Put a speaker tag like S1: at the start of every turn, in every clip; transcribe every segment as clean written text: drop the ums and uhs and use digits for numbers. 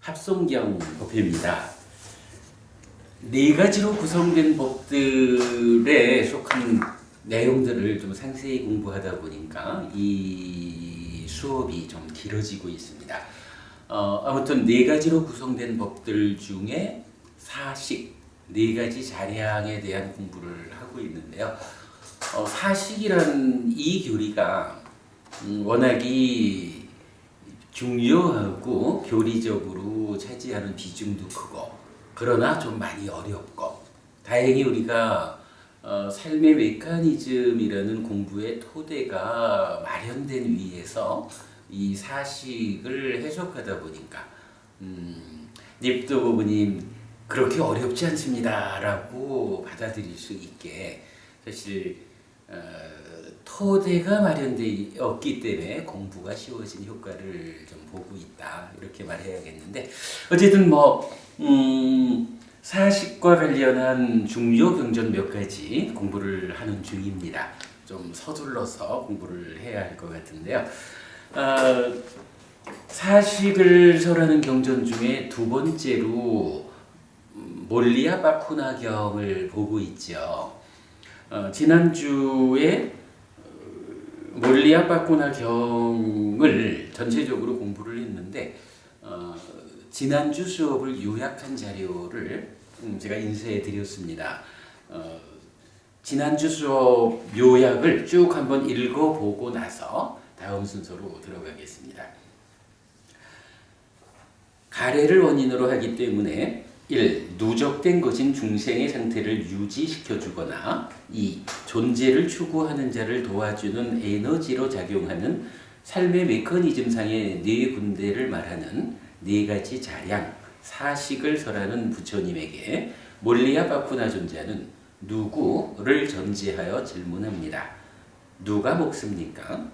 S1: 합성경 법표입니다. 네 가지로 구성된 법들에 속한 내용들을 좀 상세히 공부하다 보니까 이 수업이 좀 길어지고 있습니다. 아무튼 네 가지로 구성된 법들 중에 사식, 네 가지 자량에 대한 공부를 하고 있는데요. 사식이란 이 교리가 워낙이 중요하고 교리적으로 차지하는 비중도 크고 그러나 좀 많이 어렵고 다행히 우리가 삶의 메커니즘이라는 공부의 토대가 마련된 위에서 이 사식을 해석하다 보니까 립도 부부님 그렇게 어렵지 않습니다 라고 받아들일 수 있게 사실 토대가 마련되었기 때문에 공부가 쉬워진 효과를 좀 보고 있다 이렇게 말해야겠는데 어쨌든 사식과 관련한 중요 경전 몇 가지 공부를 하는 중입니다. 좀 서둘러서 공부를 해야 할 것 같은데요. 사식을 설하는 경전 중에 두 번째로 몰리아 바쿠나경을 보고 있죠. 지난주에 몰리아 바쿠나경을 전체적으로 공부를 했는데 지난주 수업을 요약한 자료를 제가 인쇄해 드렸습니다. 지난주 수업 요약을 쭉 한번 읽어보고 나서 다음 순서로 들어가겠습니다. 가래를 원인으로 하기 때문에 1. 누적된 것인 중생의 상태를 유지시켜 주거나 2. 존재를 추구하는 자를 도와주는 에너지로 작용하는 삶의 메커니즘상의 네 군데를 말하는 네 가지 자량, 사식을 설하는 부처님에게 몰리아 바쿠나 존자는 누구를 전제하여 질문합니다. 누가 먹습니까?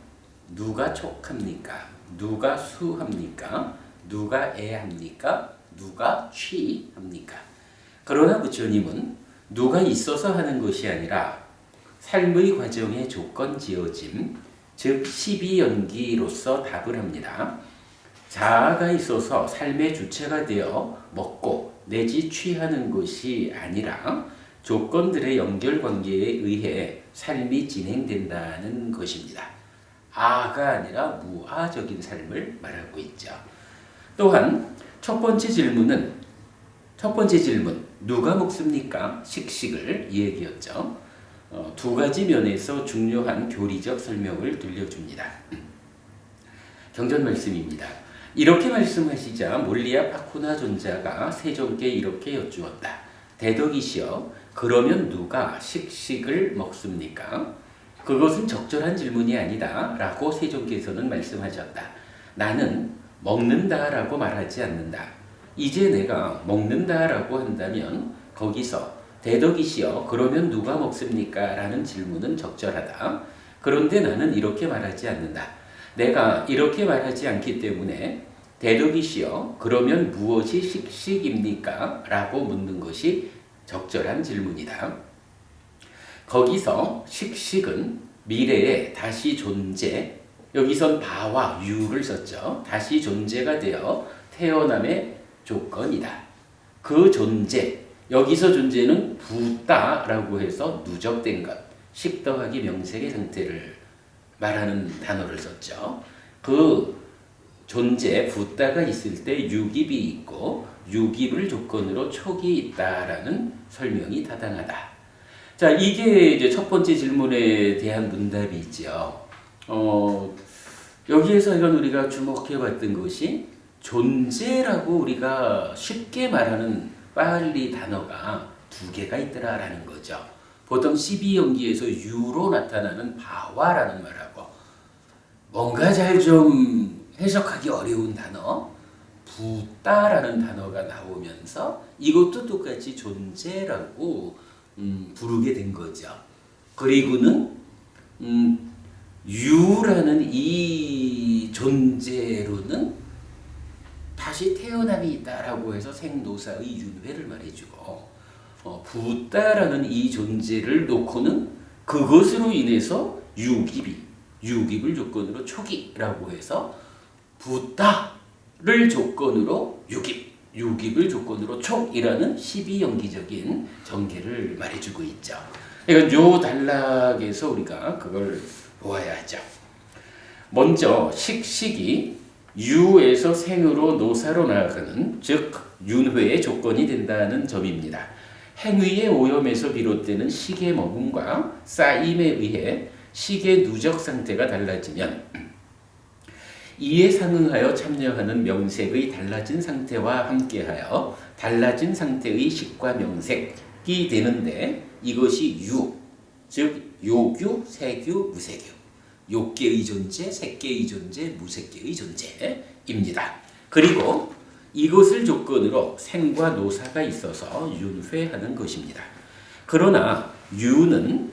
S1: 누가 촉합니까? 누가 수합니까? 누가 애합니까? 누가 취합니까? 그러나 부처님은 누가 있어서 하는 것이 아니라 삶의 과정의 조건 지어짐, 즉 12연기로서 답을 합니다. 자아가 있어서 삶의 주체가 되어 먹고 내지 취하는 것이 아니라 조건들의 연결관계에 의해 삶이 진행된다는 것입니다. 아가 아니라 무아적인 삶을 말하고 있죠. 또한 첫 번째 질문 누가 먹습니까? 식식을 얘기했죠. 두 가지 면에서 중요한 교리적 설명을 들려줍니다. 경전 말씀입니다. 이렇게 말씀하시자 몰리아 바쿠나 존자가 세존께 이렇게 여쭈었다. 대덕이시여, 그러면 누가 식식을 먹습니까? 그것은 적절한 질문이 아니다 라고 세존께서는 말씀하셨다. 나는 먹는다라고 말하지 않는다. 이제 내가 먹는다라고 한다면 거기서 대덕이시여 그러면 누가 먹습니까? 라는 질문은 적절하다. 그런데 나는 이렇게 말하지 않는다. 내가 이렇게 말하지 않기 때문에 대덕이시여 그러면 무엇이 식식입니까? 라고 묻는 것이 적절한 질문이다. 거기서 식식은 미래에 다시 존재, 여기선 바와 유를 썼죠. 다시 존재가 되어 태어남의 조건이다. 그 존재, 여기서 존재는 부다라고 해서 누적된 것, 식 더하기 명색의 상태를 말하는 단어를 썼죠. 그 존재, 부다가 있을 때 유깁이 있고 유깁을 조건으로 촉이 있다라는 설명이 타당하다. 자, 이게 이제 첫 번째 질문에 대한 문답이 있죠. 여기에서 이건 우리가 주목해 봤던 것이 존재라고 우리가 쉽게 말하는 빨리 단어가 두 개가 있더라라는 거죠. 보통 12연기에서 유로 나타나는 바와라는 말하고 뭔가 잘 좀 해석하기 어려운 단어 부다라는 단어가 나오면서 이것도 똑같이 존재라고 부르게 된 거죠. 그리고는 유라는 이 존재로는 다시 태어남이 있다라고 해서 생노사의 윤회를 말해주고 부다라는 이 존재를 놓고는 그것으로 인해서 유깁을 조건으로 초기라고 해서 부다 조건으로 유깁을 조건으로 촉이라는 12연기적인 전개를 말해주고 있죠. 그러니까 요 단락에서 우리가 그걸 보아야 하죠. 먼저 식식이 유에서 생으로 노사로 나아가는 즉 윤회의 조건이 된다는 점입니다. 행위의 오염에서 비롯되는 식의 머금과 쌓임에 의해 식의 누적 상태가 달라지면 이에 상응하여 참여하는 명색의 달라진 상태와 함께하여 달라진 상태의 식과 명색이 되는데 이것이 유, 즉 요규, 세규, 무세규, 요계의 존재, 색계의 존재, 무색계의 존재입니다. 그리고 이것을 조건으로 생과 노사가 있어서 윤회하는 것입니다. 그러나 유는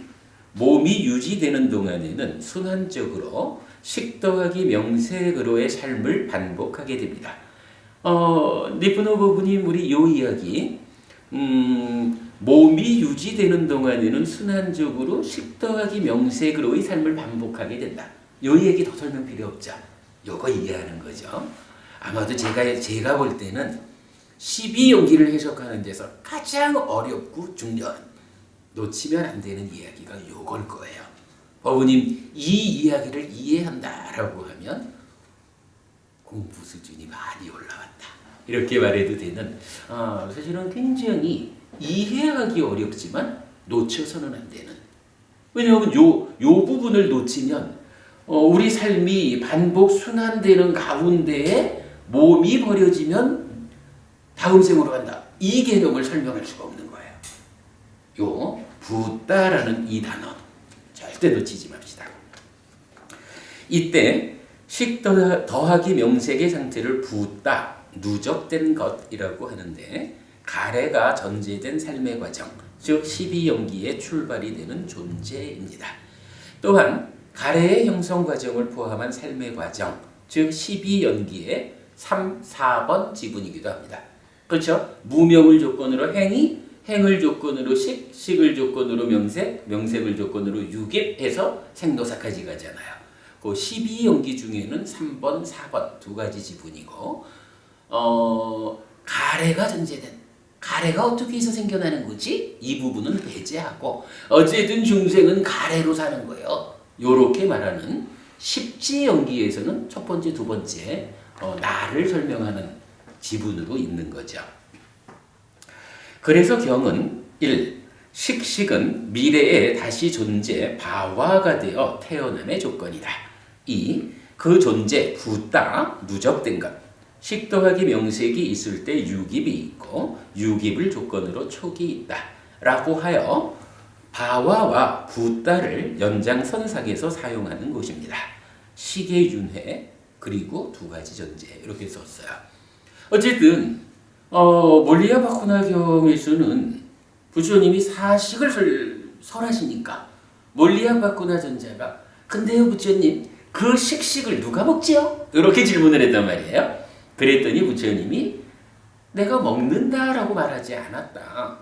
S1: 몸이 유지되는 동안에는 순환적으로 식 더하기 명색으로의 삶을 반복하게 됩니다. 니프노 부님 우리 요 이야기 몸이 유지되는 동안에는 순환적으로 식 더하기 명색으로의 삶을 반복하게 된다. 요 얘기 더 설명 필요 없죠. 요거 이해하는 거죠. 아마도 제가 볼 때는 12연기를 해석하는 데서 가장 어렵고 중요한 놓치면 안 되는 이야기가 요걸 거예요. 법우님 이 이야기를 이해한다라고 하면 공부 수준이 많이 올라왔다. 이렇게 말해도 되는 사실은 굉장히 이해하기 어렵지만 놓쳐서는 안 되는. 왜냐하면 요 부분을 놓치면 우리 삶이 반복 순환되는 가운데에 몸이 버려지면 다음 생으로 간다. 이 개념을 설명할 수가 없는 거예요. 요 붓다라는 이 단어 절대 놓치지 맙시다. 이때 식 더하기 명색의 상태를 붓다, 누적된 것이라고 하는데 가래가 전제된 삶의 과정, 즉 12연기의 출발이 되는 존재입니다. 또한 가래의 형성 과정을 포함한 삶의 과정, 즉 12연기의 3, 4번 지분이기도 합니다. 그렇죠? 무명을 조건으로 행을 조건으로 식을 조건으로 명색을 조건으로 유깁해서 생노사까지 가잖아요. 그 12연기 중에는 3번, 4번 두 가지 지분이고 가래가 전제된 가래가 어떻게 해서 생겨나는 거지? 이 부분은 배제하고 어쨌든 중생은 가래로 사는 거예요. 요렇게 말하는 십지연기에서는 첫 번째, 두 번째 나를 설명하는 지분으로 있는 거죠. 그래서 경은 1. 식식은 미래에 다시 존재, 바화가 되어 태어남의 조건이다. 2. 그 존재, 붓다, 누적된 것. 식 더하기 명색이 있을 때 유깁이 있고 유깁을 조건으로 촉이 있다. 라고 하여 바화와 붓다를 연장선상에서 사용하는 것입니다. 식의 윤회 그리고 두 가지 존재 이렇게 썼어요. 어쨌든 몰리아 바쿠나경에서는 부처님이 사식을 설하시니까 몰리아 바쿠나 전자가 근데요 부처님 그 식식을 누가 먹지요? 이렇게 질문을 했단 말이에요. 그랬더니 부처님이 내가 먹는다라고 말하지 않았다.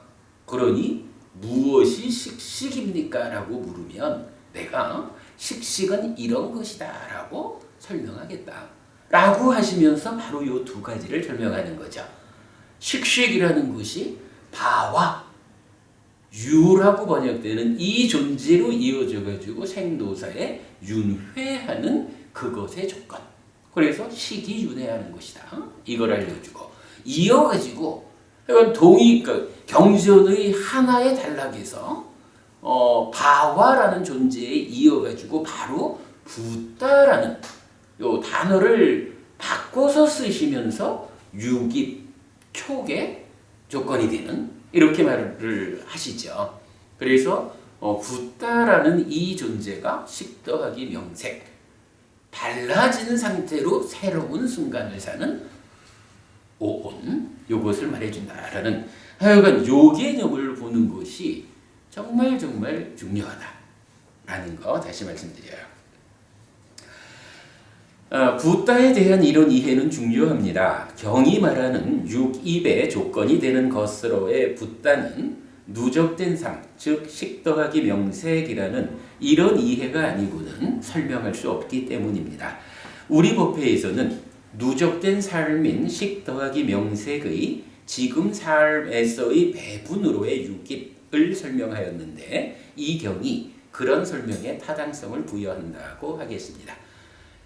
S1: 그러니 무엇이 식식입니까? 라고 물으면 내가 식식은 이런 것이다 라고 설명하겠다. 라고 하시면서 바로 이 두 가지를 설명하는 거죠. 식식이라는 것이 바와 유라고 번역되는 이 존재로 이어져 가지고 생노사에 윤회하는 그것의 조건. 그래서 식이 윤회하는 것이다. 이걸 알려주고 이어가지고 그러니까 경전의 하나의 단락에서 바와라는 존재에 이어가지고 바로 붓다라는 요 단어를 바꿔서 쓰시면서 유깁, 촉의 조건이 되는 이렇게 말을 하시죠. 그래서 붓다라는 이 존재가 식 더하기 명색 달라진 상태로 새로운 순간을 사는 오온 요것을 말해준다라는 하여간 요 개념을 보는 것이 정말 중요하다라는 거 다시 말씀드려요. 붓다에 대한 이런 이해는 중요합니다. 경이 말하는 육입의 조건이 되는 것으로의 붓다는 누적된 삶, 즉 식 더하기 명색이라는 이런 이해가 아니고는 설명할 수 없기 때문입니다. 우리 법회에서는 누적된 삶인 식 더하기 명색의 지금 삶에서의 배분으로의 유깁을 설명하였는데 이 경이 그런 설명에 타당성을 부여한다고 하겠습니다.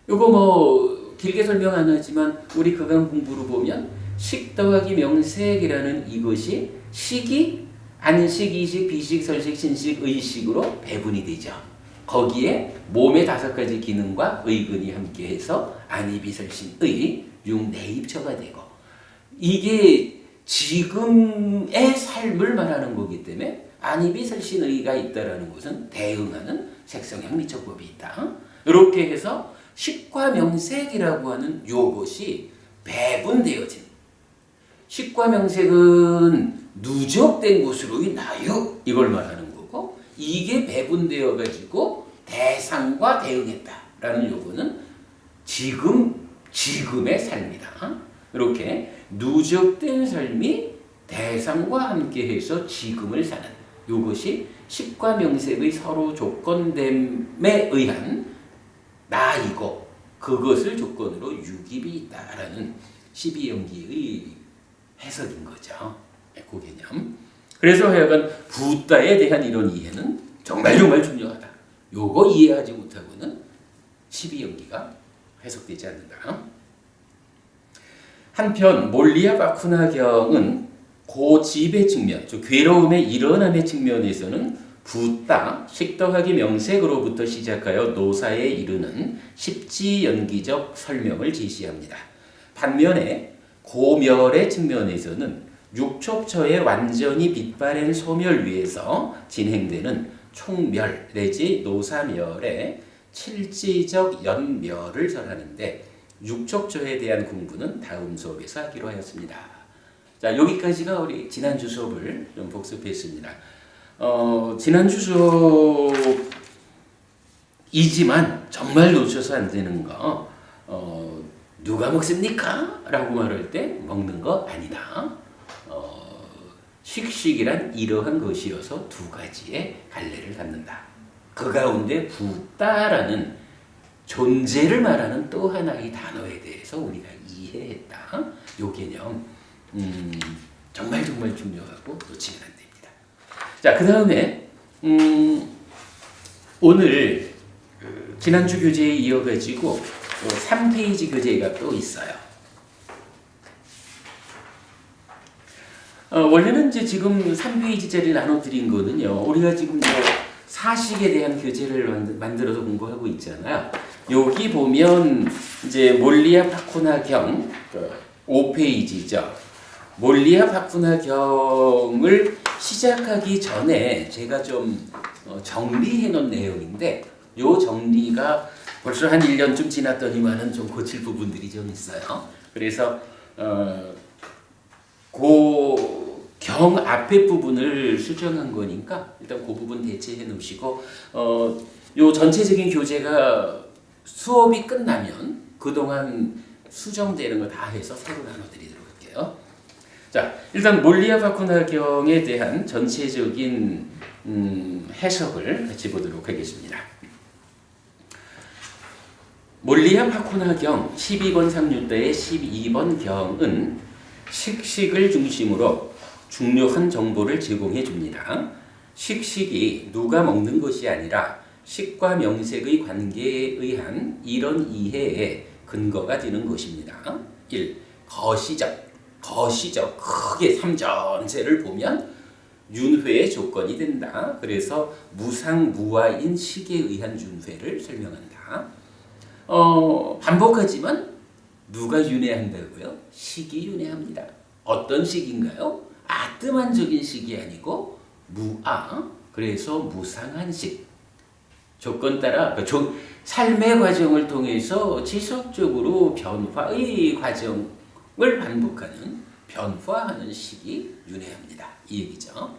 S1: 요거 뭐 길게 설명 안 하지만 우리 그강 공부로 보면 식 더하기 명색이라는 이것이 식이 안식, 이식, 비식, 설식, 신식, 의식으로 배분이 되죠. 거기에 몸의 5가지 기능과 의근이 함께해서 안이비설신의 육내입처가 되고 이게 지금의 삶을 말하는 거기 때문에 안이비설신의가 있다라는 것은 대응하는 색성형 미처법이 있다. 이렇게 해서 식과 명색이라고 하는 요것이 배분되어진 식과 명색은 누적된 것으로의 나유 이걸 말하는 거고 이게 배분되어 가지고 대상과 대응했다라는 요거는 지금의 삶이다. 이렇게 누적된 삶이 대상과 함께해서 지금을 사는 요것이 식과 명색의 서로 조건됨에 의한 나이고 그것을 조건으로 유깁이 있다라는 12연기의 해석인 거죠. 그 개념. 그래서 하여간 붓다에 대한 이런 이해는 정말 중요하다. 요거 이해하지 못하고는 12연기가 해석되지 않는다. 한편 몰리아 바쿠나경은 고집의 측면, 즉 괴로움의 일어남의 측면에서는 붓다, 식더하기 명색으로부터 시작하여 노사에 이르는 십지연기적 설명을 제시합니다. 반면에 고멸의 측면에서는 육촉처의 완전히 빛바랜 소멸 위에서 진행되는 총멸 내지 노사멸의 칠지적 연멸을 설하는데 육촉처에 대한 공부는 다음 수업에서 하기로 하였습니다. 자, 여기까지가 우리 지난주 수업을 좀 복습했습니다. 지난주 수업이지만 정말 놓쳐서 안 되는 거 누가 먹습니까? 라고 말할 때 먹는 거 아니다. 식식이란 이러한 것이어서 2가지의 갈래를 갖는다. 그 가운데 붓다라는 존재를 말하는 또 하나의 단어에 대해서 우리가 이해했다. 요 개념 정말 중요하고 놓치면 안 됩니다. 자, 그 다음에 오늘 지난주 교재에 이어가지고 3페이지 교재가 또 있어요. 원래는 이제 지금 3페이지짜리 나눠드린 거는요. 우리가 지금 사식에 대한 교재를 만들어서 공부하고 있잖아요. 여기 보면 이제 몰리아 파쿠나경 5페이지죠. 몰리아 파쿠나경을 시작하기 전에 제가 좀 정리해 놓은 내용인데 요 정리가 벌써 한 1년쯤 지났더니만은 좀 고칠 부분들이 좀 있어요. 그래서 그 경 앞에 부분을 수정한 거니까 일단 그 부분 대체해 놓으시고 요 전체적인 교재가 수업이 끝나면 그동안 수정되는 거 다 해서 새로 나눠드리도록 할게요. 자, 일단 몰리아 파쿠나경에 대한 전체적인 해석을 같이 보도록 하겠습니다. 몰리아 파쿠나경 12번 상류대의 12번 경은 식식을 중심으로 중요한 정보를 제공해 줍니다. 식식이 누가 먹는 것이 아니라 식과 명색의 관계에 의한 이런 이해의 근거가 되는 것입니다. 1. 거시적 크게 3전세를 보면 윤회의 조건이 된다. 그래서 무상무화인 식에 의한 윤회를 설명한다. 반복하지만 누가 윤회한다고요? 식이 윤회합니다. 어떤 식인가요? 아뜨만적인 식이 아니고 무아, 그래서 무상한 식. 조건 따라 삶의 과정을 통해서 지속적으로 변화의 과정을 반복하는 변화하는 식이 윤회합니다. 이 얘기죠.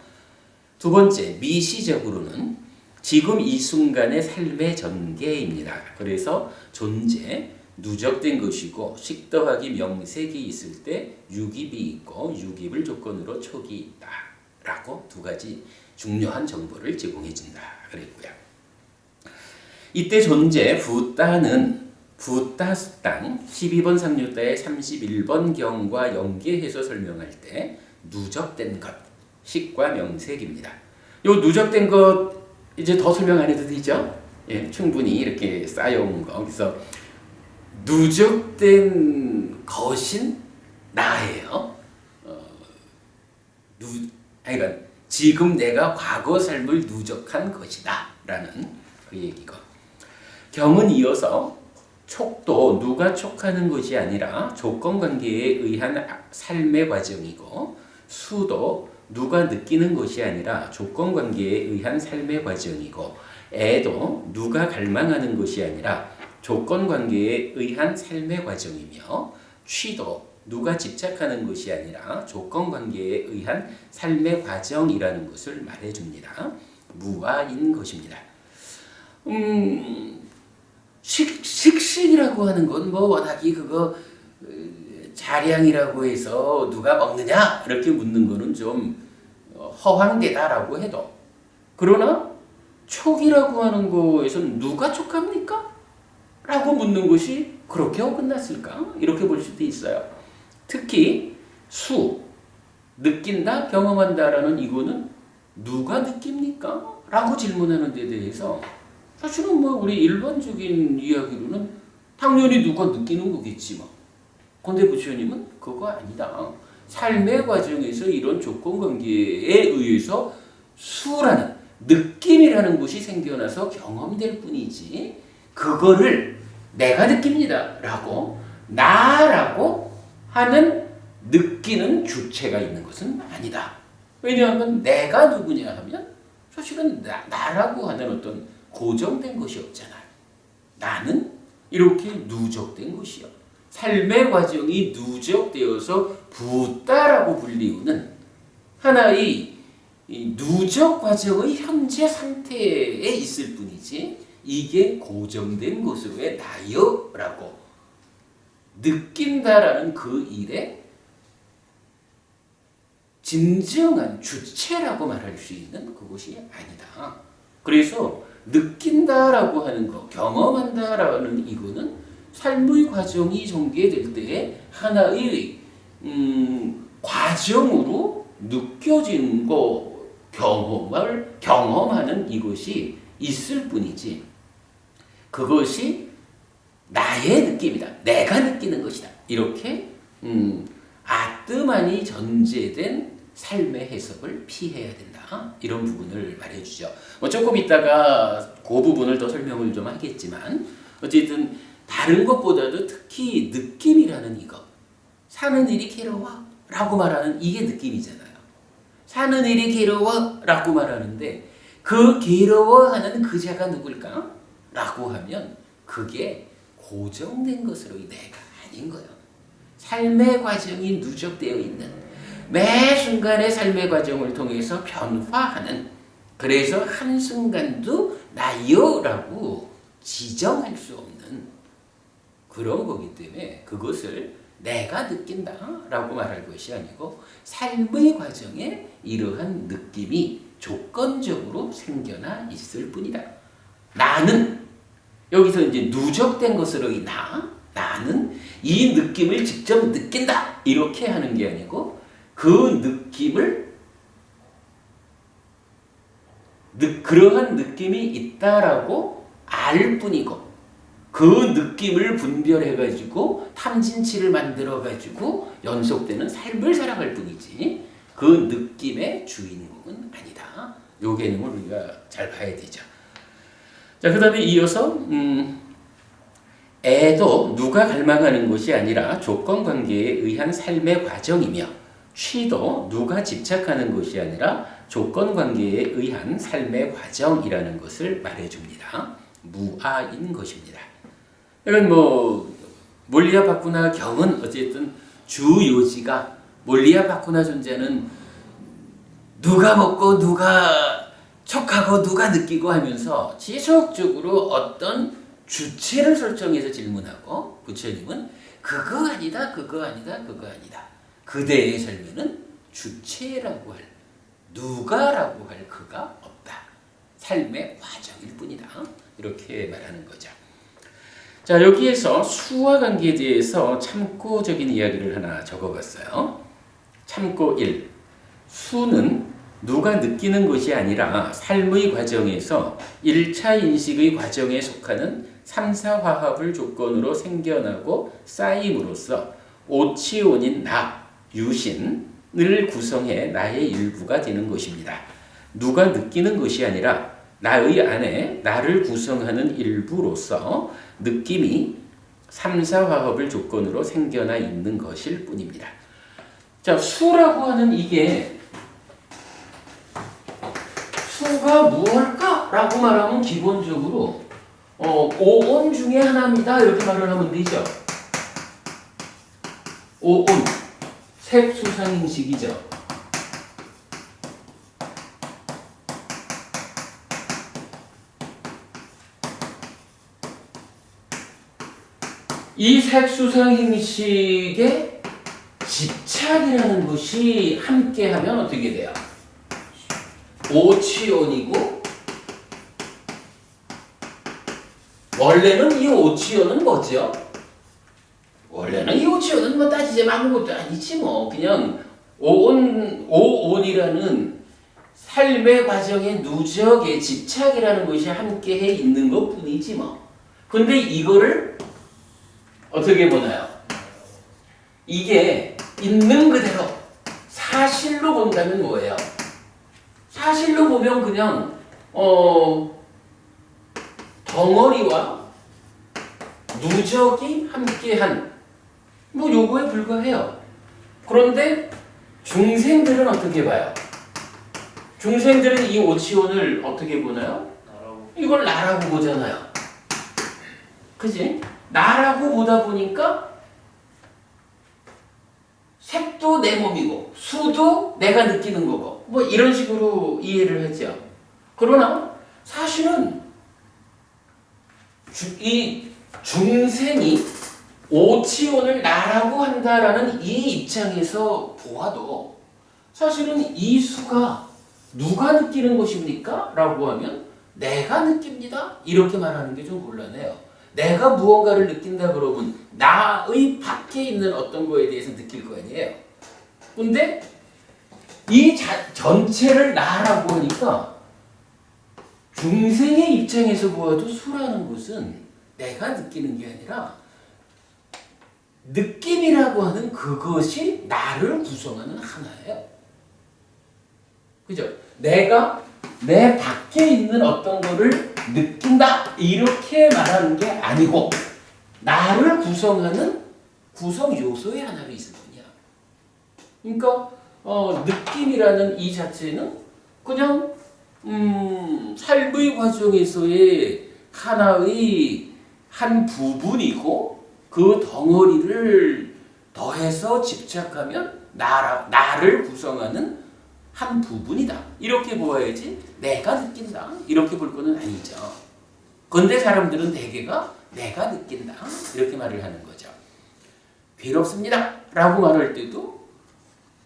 S1: 2번째, 미시적으로는 지금 이 순간의 삶의 전개입니다. 그래서 존재, 누적된 것이고 식 더하기 명색이 있을 때 유깁이 있고 유깁을 조건으로 촉이 있다. 라고 2가지 중요한 정보를 제공해 준다. 그랬고요. 이때 존재, 붓다는 붓다수당 12번 삼류다의 31번 경과 연계해서 설명할 때 누적된 것, 식과 명색입니다. 요 누적된 것 이제 더 설명 안 해도 되죠? 예, 충분히 이렇게 쌓여온 거. 그래서 누적된 것인 나예요. 그러니까 지금 내가 과거 삶을 누적한 것이다 라는 그 얘기고, 경은 이어서 촉도 누가 촉하는 것이 아니라 조건관계에 의한 삶의 과정이고, 수도 누가 느끼는 것이 아니라 조건관계에 의한 삶의 과정이고, 애도 누가 갈망하는 것이 아니라 조건관계에 의한 삶의 과정이며, 취도 누가 집착하는 것이 아니라 조건관계에 의한 삶의 과정이라는 것을 말해줍니다. 무아인 것입니다. 식식이라고 하는 건 뭐 워낙이 그거 자량이라고 해서 누가 먹느냐 이렇게 묻는 거는 좀 허황되다라고 해도, 그러나 촉이라고 하는 거에서는 누가 촉합니까? 라고 묻는 것이 그렇게 어긋났을까? 이렇게 볼 수도 있어요. 특히 수, 느낀다, 경험한다라는 이거는 누가 느낍니까? 라고 질문하는 데 대해서 사실은 뭐 우리 일반적인 이야기로는 당연히 누가 느끼는 거겠지 뭐. 근데 부처님은 그거 아니다. 삶의 과정에서 이런 조건관계에 의해서 수라는 느낌이라는 것이 생겨나서 경험될 뿐이지, 그거를 내가 느낍니다 라고 나라고 하는 느끼는 주체가 있는 것은 아니다. 왜냐하면 내가 누구냐 하면 사실은 나라고 하는 어떤 고정된 것이 없잖아요. 나는 이렇게 누적된 것이요. 삶의 과정이 누적되어서 붓다라고 불리우는 하나의 이 누적 과정의 현재 상태에 있을 뿐이지, 이게 고정된 것으로의 나요라고 느낀다라는 그 일에 진정한 주체라고 말할 수 있는 그것이 아니다. 그래서 느낀다라고 하는 거, 경험한다라는 이거는 삶의 과정이 전개될 때에 하나의 과정으로 느껴진 거, 경험하는 이것이 있을 뿐이지, 그것이 나의 느낌이다, 내가 느끼는 것이다, 이렇게 아뜨만이 전제된 삶의 해석을 피해야 된다, 이런 부분을 말해주죠. 뭐 조금 이따가 그 부분을 더 설명을 좀 하겠지만, 어쨌든 다른 것보다도 특히 느낌이라는 이거, 사는 일이 괴로워 라고 말하는 이게 느낌이잖아요. 사는 일이 괴로워 라고 말하는데 그 괴로워하는 그 자가 누굴까? 라고 하면 그게 고정된 것으로의 내가 아닌 거예요. 삶의 과정이 누적되어 있는, 매 순간의 삶의 과정을 통해서 변화하는, 그래서 한순간도 나요라고 지정할 수 없는 그런 거기 때문에 그것을 내가 느낀다라고 말할 것이 아니고, 삶의 과정에 이러한 느낌이 조건적으로 생겨나 있을 뿐이다. 나는 여기서 이제 누적된 것으로의 나는 이 느낌을 직접 느낀다 이렇게 하는 게 아니고, 그 느낌을 그러한 느낌이 있다라고 알 뿐이고, 그 느낌을 분별해가지고 탐진치를 만들어가지고 연속되는 삶을 살아갈 뿐이지, 그 느낌의 주인공은 아니다. 요 개념을 우리가 잘 봐야 되죠. 자, 그 다음에 이어서 애도 누가 갈망하는 것이 아니라 조건관계에 의한 삶의 과정이며, 취도 누가 집착하는 것이 아니라 조건관계에 의한 삶의 과정이라는 것을 말해줍니다. 무아인 것입니다. 이건 뭐 몰리아 바쿠나 경은 어쨌든 주 요지가, 몰리아 바쿠나 존재는 누가 먹고 누가 촉하고 누가 느끼고 하면서 지속적으로 어떤 주체를 설정해서 질문하고, 부처님은 그거 아니다, 그거 아니다, 그거 아니다. 그대의 삶에는 주체라고 할, 누가라고 할 그가 없다. 삶의 과정일 뿐이다. 이렇게 말하는 거죠. 자, 여기에서 수와 관계에 대해서 참고적인 이야기를 하나 적어봤어요. 참고 1. 수는 누가 느끼는 것이 아니라 삶의 과정에서 1차 인식의 과정에 속하는 3, 4화합을 조건으로 생겨나고 쌓임으로써 오치원인 나, 유신을 구성해 나의 일부가 되는 것입니다. 누가 느끼는 것이 아니라 나의 안에 나를 구성하는 일부로서 느낌이 3, 4화합을 조건으로 생겨나 있는 것일 뿐입니다. 자, 수라고 하는 이게 수가 무엇일까라고 말하면 기본적으로 오온 중에 하나입니다. 이렇게 말을 하면 되죠. 오온, 색수상인식이죠. 이 색수상인식에 집착이라는 것이 함께하면 어떻게 돼요? 오치원이고, 원래는 이 오치원은 뭐죠? 원래는 이 오치원은 뭐 따지자면 아무것도 아니지 뭐. 그냥 오온이라는 삶의 과정에 누적의 집착이라는 것이 함께해 있는 것 뿐이지 뭐. 근데 이거를 어떻게 보나요? 이게 있는 그대로 사실로 본다면 뭐예요? 사실로 보면 그냥 덩어리와 누적이 함께한 뭐 요거에 불과해요. 그런데 중생들은 어떻게 봐요? 중생들은 이 오치원을 어떻게 보나요? 이걸 나라고 보잖아요. 그지? 나라고 보다 보니까 색도 내 몸이고 수도 내가 느끼는 거고 뭐 이런 식으로 이해를 했죠. 그러나 사실은 이 중생이 오치원을 나라고 한다라는 이 입장에서 보아도 사실은 이 수가 누가 느끼는 것입니까? 라고 하면 내가 느낍니다. 이렇게 말하는 게 좀 곤란해요. 내가 무언가를 느낀다 그러면 나의 밖에 있는 어떤 거에 대해서 느낄 거 아니에요. 근데 이 전체를 나라고 하니까 중생의 입장에서 보아도 수라는 것은 내가 느끼는 게 아니라 느낌이라고 하는 그것이 나를 구성하는 하나예요. 그죠? 내가 내 밖에 있는 어떤 거를 느낀다 이렇게 말하는 게 아니고 나를 구성하는 구성 요소의 하나로 있을 뿐이야. 그러니까 느낌이라는 이 자체는 그냥 삶의 과정에서의 하나의 한 부분이고 그 덩어리를 더해서 집착하면 나를 구성하는 한 부분이다. 이렇게 보아야지 내가 느낀다. 이렇게 볼 거는 아니죠. 근데 사람들은 대개가 내가 느낀다. 이렇게 말을 하는 거죠. 괴롭습니다. 라고 말할 때도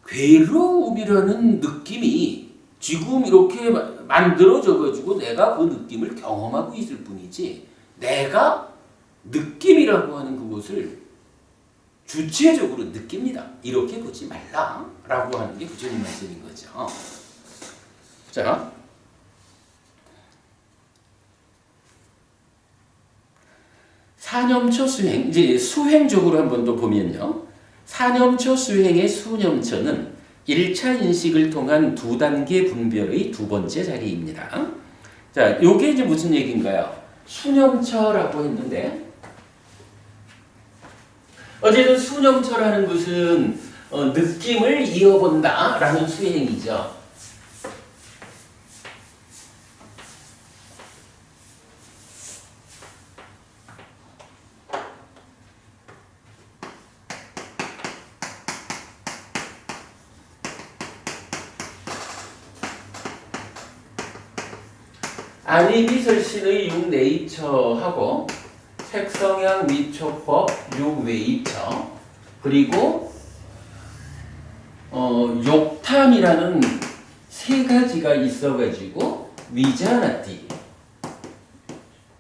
S1: 괴로움이라는 느낌이 지금 이렇게 만들어져 가지고 내가 그 느낌을 경험하고 있을 뿐이지 내가 느낌이라고 하는 그것을 주체적으로 느낍니다. 이렇게 보지 말라라고 하는 게 부처님 말씀인 거죠. 자, 사념처 수행, 이제 수행적으로 한번 더 보면요. 사념처 수행의 수념처는 1차 인식을 통한 두 단계 분별의 두 번째 자리입니다. 자, 요게 이제 무슨 얘기인가요? 수념처라고 했는데 어쨌든 수념처라는 것은 느낌을 이어본다라는 수행이죠. 아니비설신의 6네이처하고 색성향 미초법 6웨이처 그리고 욕탐이라는 세 가지가 있어가지고 위자나티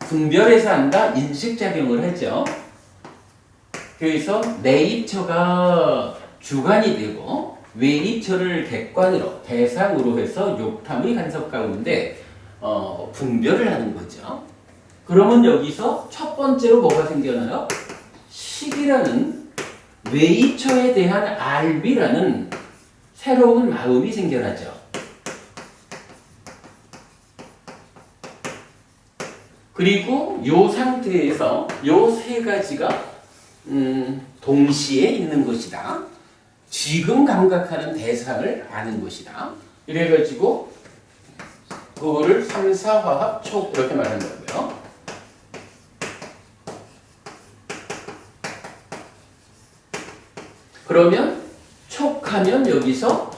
S1: 그 분별해서 한다 인식작용을 하죠. 그래서 내입처가 주관이 되고 외입처를 객관으로 대상으로 해서 욕탐의 간섭 가운데 분별을 하는 거죠. 그러면 여기서 첫 번째로 뭐가 생겨나요? 식이라는 외입처에 대한 알비라는 새로운 마음이 생겨나죠. 그리고 요 상태에서 요 세 가지가 동시에 있는 것이다. 지금 감각하는 대상을 아는 것이다. 이래가지고 그거를 삼사화합촉 이렇게 말하는 거고요. 그러면 촉하면 여기서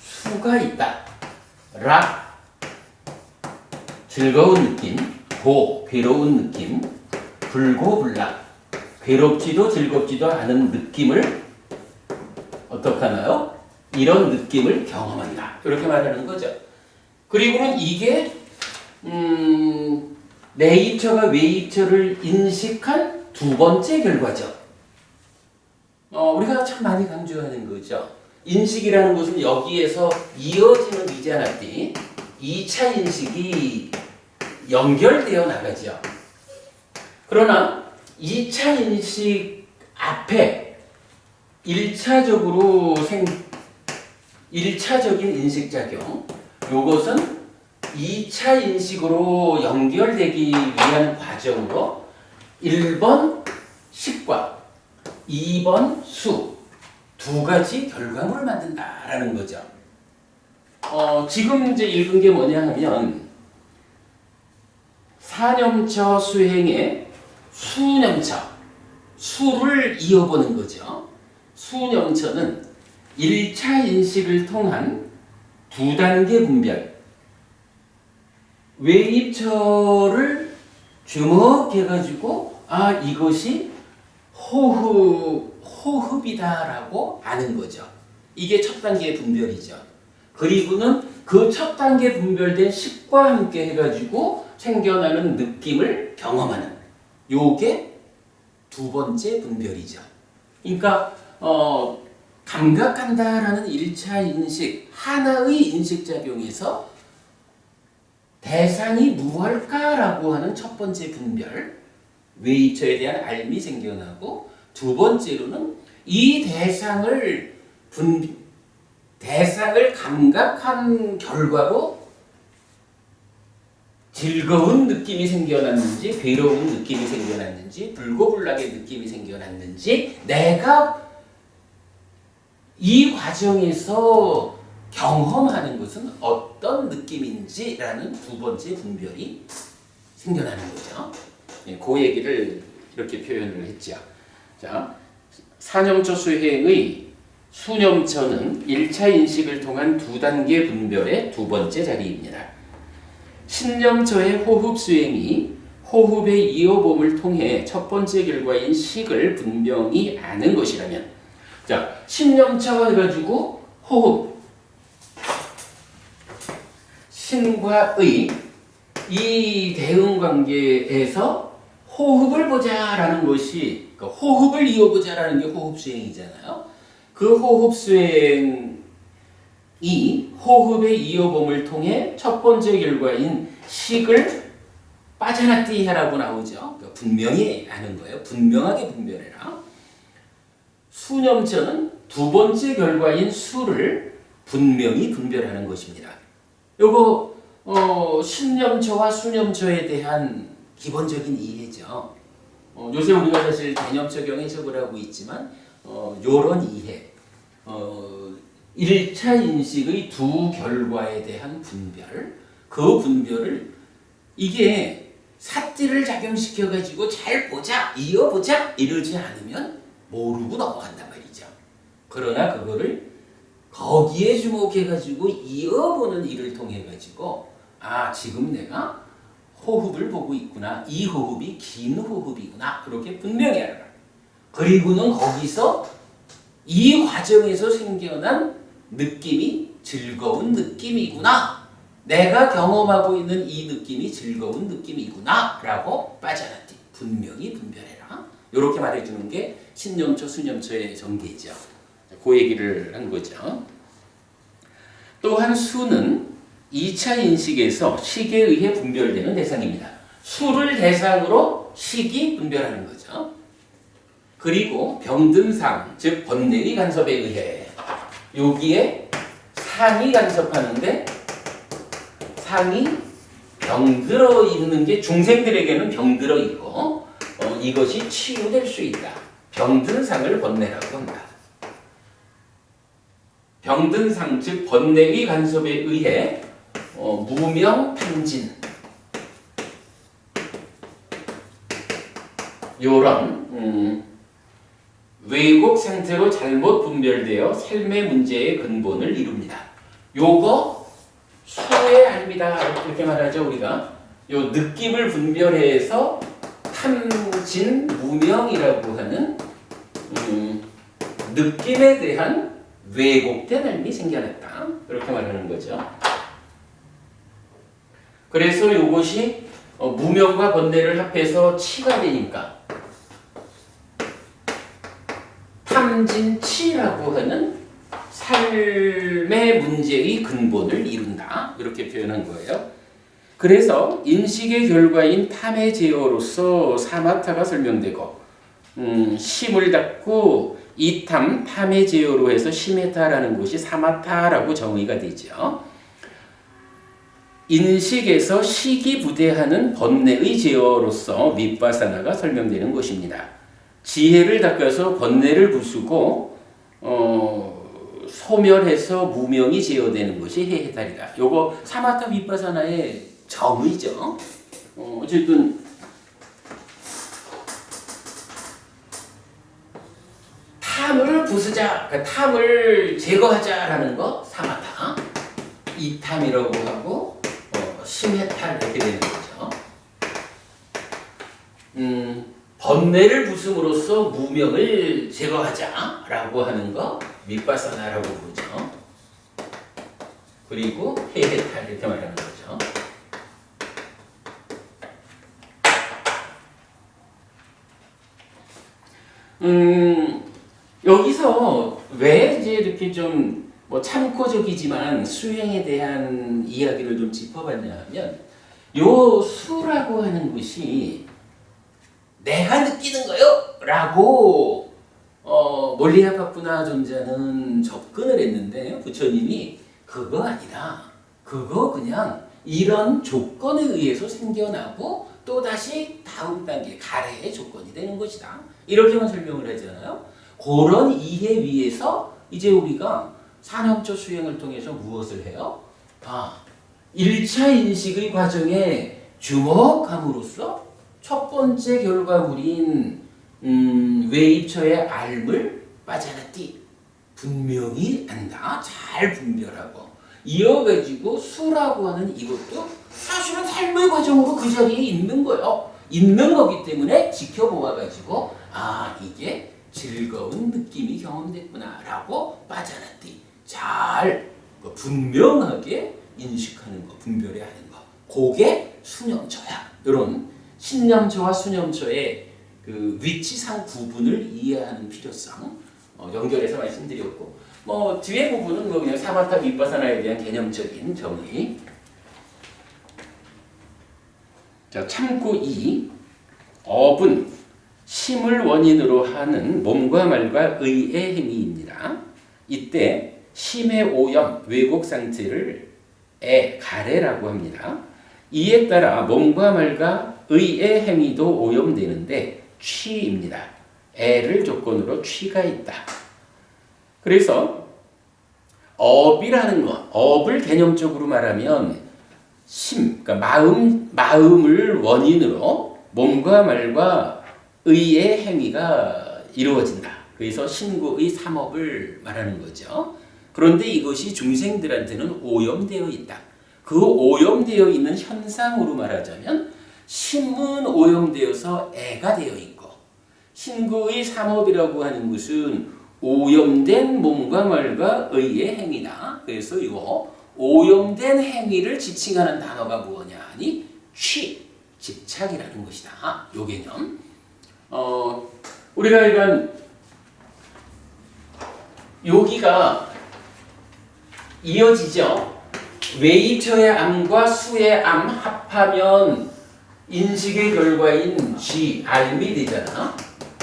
S1: 수가 있다. 락 즐거운 느낌, 고 괴로운 느낌, 불고불락 괴롭지도 즐겁지도 않은 느낌을 어떻게 하나요? 이런 느낌을 경험한다. 이렇게 말하는 거죠. 그리고는 이게 내입처가 외입처를 인식한 두 번째 결과죠. 우리가 참 많이 강조하는 거죠. 인식이라는 것은 여기에서 이어지는 이자나띠 2차 인식이 연결되어 나가죠. 그러나 2차 인식 앞에 1차적인 인식작용, 요것은 2차 인식으로 연결되기 위한 과정으로 1번 식과 2번 수 두 가지 결과물을 만든다라는 거죠. 지금 이제 읽은 게 뭐냐 하면 사념처 수행의 수념처, 수를 이어보는 거죠. 수념처는 1차 인식을 통한 두 단계 분별, 외입처를 주목해가지고 이것이 호흡이다라고 아는 거죠. 이게 첫 단계 분별이죠. 그리고는 그 첫 단계 분별된 식과 함께 해가지고 생겨나는 느낌을 경험하는 요게 두 번째 분별이죠. 그러니까 감각한다라는 1차 인식, 하나의 인식작용에서 대상이 무엇일까라고 하는 첫 번째 분별, 외입처에 대한 알미 생겨나고 두 번째로는 이 대상을 감각한 결과로 즐거운 느낌이 생겨났는지 괴로운 느낌이 생겨났는지 불고불락의 느낌이 생겨났는지 내가 이 과정에서 경험하는 것은 어떤 느낌인지라는 두 번째 분별이 생겨나는 거죠. 그 얘기를 이렇게 표현을 했죠. 자, 사념처 수행의 수념처는 1차 인식을 통한 두 단계 분별의 두 번째 자리입니다. 신념처의 호흡 수행이 호흡의 이어봄을 통해 첫 번째 결과인 식을 분명히 아는 것이라면, 자, 신념처가 해가지고 호흡, 신과 의, 이 대응 관계에서 호흡을 보자라는 것이, 그러니까 호흡을 이어보자라는 게 호흡 수행이잖아요. 그 호흡 수행이 호흡의 이어봄을 통해 첫 번째 결과인 식을 빠져나띠 해라고 나오죠. 그러니까 분명히 아는 거예요. 분명하게 분별해라. 수념처는 두 번째 결과인 수를 분명히 분별하는 것입니다. 요거 신념처와 수념처에 대한 기본적인 이해죠. 요새 우리가 사실 개념 적용 해석을 하고 있지만 요런 이해, 1차 인식의 두 결과에 대한 분별, 그 분별을 이게 삿띠를 작용시켜가지고 잘 보자, 이어보자 이러지 않으면 모르고 넘어간단 말이죠. 그러나 그거를 거기에 주목해가지고 이어보는 일을 통해가지고 지금 내가 호흡을 보고 있구나. 이 호흡이 긴 호흡이구나. 그렇게 분명히 알아요. 그리고는 거기서 이 과정에서 생겨난 느낌이 즐거운 느낌이구나. 내가 경험하고 있는 이 느낌이 즐거운 느낌이구나 라고 빠져나띠. 분명히 분별해라. 이렇게 말해주는 게 신념초, 수념초의 전개죠. 그 얘기를 한 거죠. 또한 수는 2차 인식에서 식에 의해 분별되는 대상입니다. 수를 대상으로 식이 분별하는 거죠. 그리고 병든상, 즉 번뇌의 간섭에 의해 여기에 상이 간섭하는데 상이 병들어 있는 게 중생들에게는 병들어 있고 이것이 치유될 수 있다. 병든 상을 번뇌라고 한다. 병든 상, 즉 번뇌의 간섭에 의해 무명 탐진 요런 왜곡 상태로 잘못 분별되어 삶의 문제의 근본을 이룹니다. 요거 수의 아닙니다. 이렇게 말하죠. 우리가 요 느낌을 분별해서 탐진 무명이라고 하는 느낌에 대한 왜곡된 삶이 생겨났다. 이렇게 말하는 거죠. 그래서 이것이 무명과 번뇌를 합해서 치가 되니까 탐진치라고 하는 삶의 문제의 근본을 이룬다. 이렇게 표현한 거예요. 그래서 인식의 결과인 탐의 제어로서 사마타가 설명되고 심을 닫고 이탐, 탐의 제어로 해서 시메타라는 것이 사마타라고 정의가 되죠. 인식에서 식이 부대하는 번뇌의 제어로서 윗바사나가 설명되는 것입니다. 지혜를 닦아서 번뇌를 부수고 소멸해서 무명이 제어되는 것이 해해탈이다. 요거 사마타 윗바사나의 정의죠. 어쨌든 탐을 부수자, 그러니까 탐을 제거하자라는 거 사마타, 이탐이라고 하고 심해탈 이렇게 되는 거죠. 번뇌를 부숨으로써 무명을 제거하자라고 하는 거 윗바사나라고 부르죠. 그리고 해해탈 이렇게 말하는 거죠. 여기서 왜 이제 이렇게 좀 뭐 참고적이지만 수행에 대한 이야기를 좀 짚어봤냐 하면 요 수라고 하는 것이 내가 느끼는 거요 라고 몰리아파푸나 존자는 접근을 했는데 부처님이 그거 아니다. 그거 그냥 이런 조건에 의해서 생겨나고 또다시 다음 단계 가래의 조건이 되는 것이다. 이렇게만 설명을 하잖아요. 그런 이해 위에서 이제 우리가 산업적 수행을 통해서 무엇을 해요? 1차 인식의 과정에 주목함으로써 첫 번째 결과물인 외입처의 알을 빠져나띠 분명히 안다. 잘 분별하고 이어가지고 수라고 하는 이것도 사실은 삶의 과정으로 그 자리에 있는 거예요. 있는 거기 때문에 지켜보아가지고 이게 즐거운 느낌이 경험됐구나 라고 빠져나띠 잘 분명하게 인식하는 거, 분별해야 하는 거. 그게 수념처야. 이런 신념처와 수념처의 그 위치상 구분을 이해하는 필요성 연결해서 말씀드렸고, 뭐 뒤에 부분은 뭐 그냥 사마타 윗바사나에 대한 개념적인 정의. 자, 참고 2. 업은 심을 원인으로 하는 몸과 말과 의의 행위입니다. 이때 심의 오염, 왜곡 상태를 가래라고 합니다. 이에 따라 몸과 말과 의의 행위도 오염되는데 취입니다. 애를 조건으로 취가 있다. 그래서 업이라는 것, 업을 개념적으로 말하면 심, 그러니까 마음을 원인으로 몸과 말과 의의 행위가 이루어진다. 그래서 신구의 삼업을 말하는 거죠. 그런데 이것이 중생들한테는 오염되어 있다. 그 오염되어 있는 현상으로 말하자면 심은 오염되어서 애가 되어 있고 신구의 삼업이라고 하는 것은 오염된 몸과 말과 의의 행위다. 그래서 이 오염된 행위를 지칭하는 단어가 뭐냐 하니 취, 집착이라는 것이다. 요 개념. 우리가 이런 여기가 이어지죠. 웨이터의 암과 수의 암 합하면 인식의 결과인 G, R이 되잖아.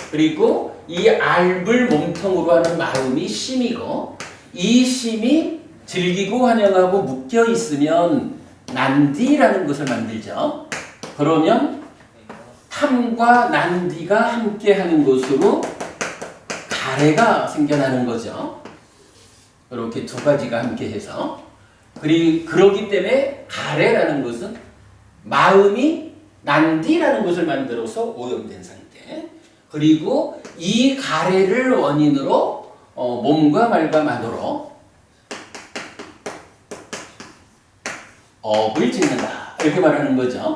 S1: 그리고 이 R을 몸통으로 하는 마음이 심이고 이 심이 즐기고 환영하고 묶여 있으면 난디라는 것을 만들죠. 그러면 탐과 난디가 함께하는 것으로 가래가 생겨나는 거죠. 이렇게 두 가지가 함께해서 그러기 때문에 가래라는 것은 마음이 난디라는 것을 만들어서 오염된 상태. 그리고 이 가래를 원인으로 몸과 말과 만으로 업을 짓는다. 이렇게 말하는 거죠.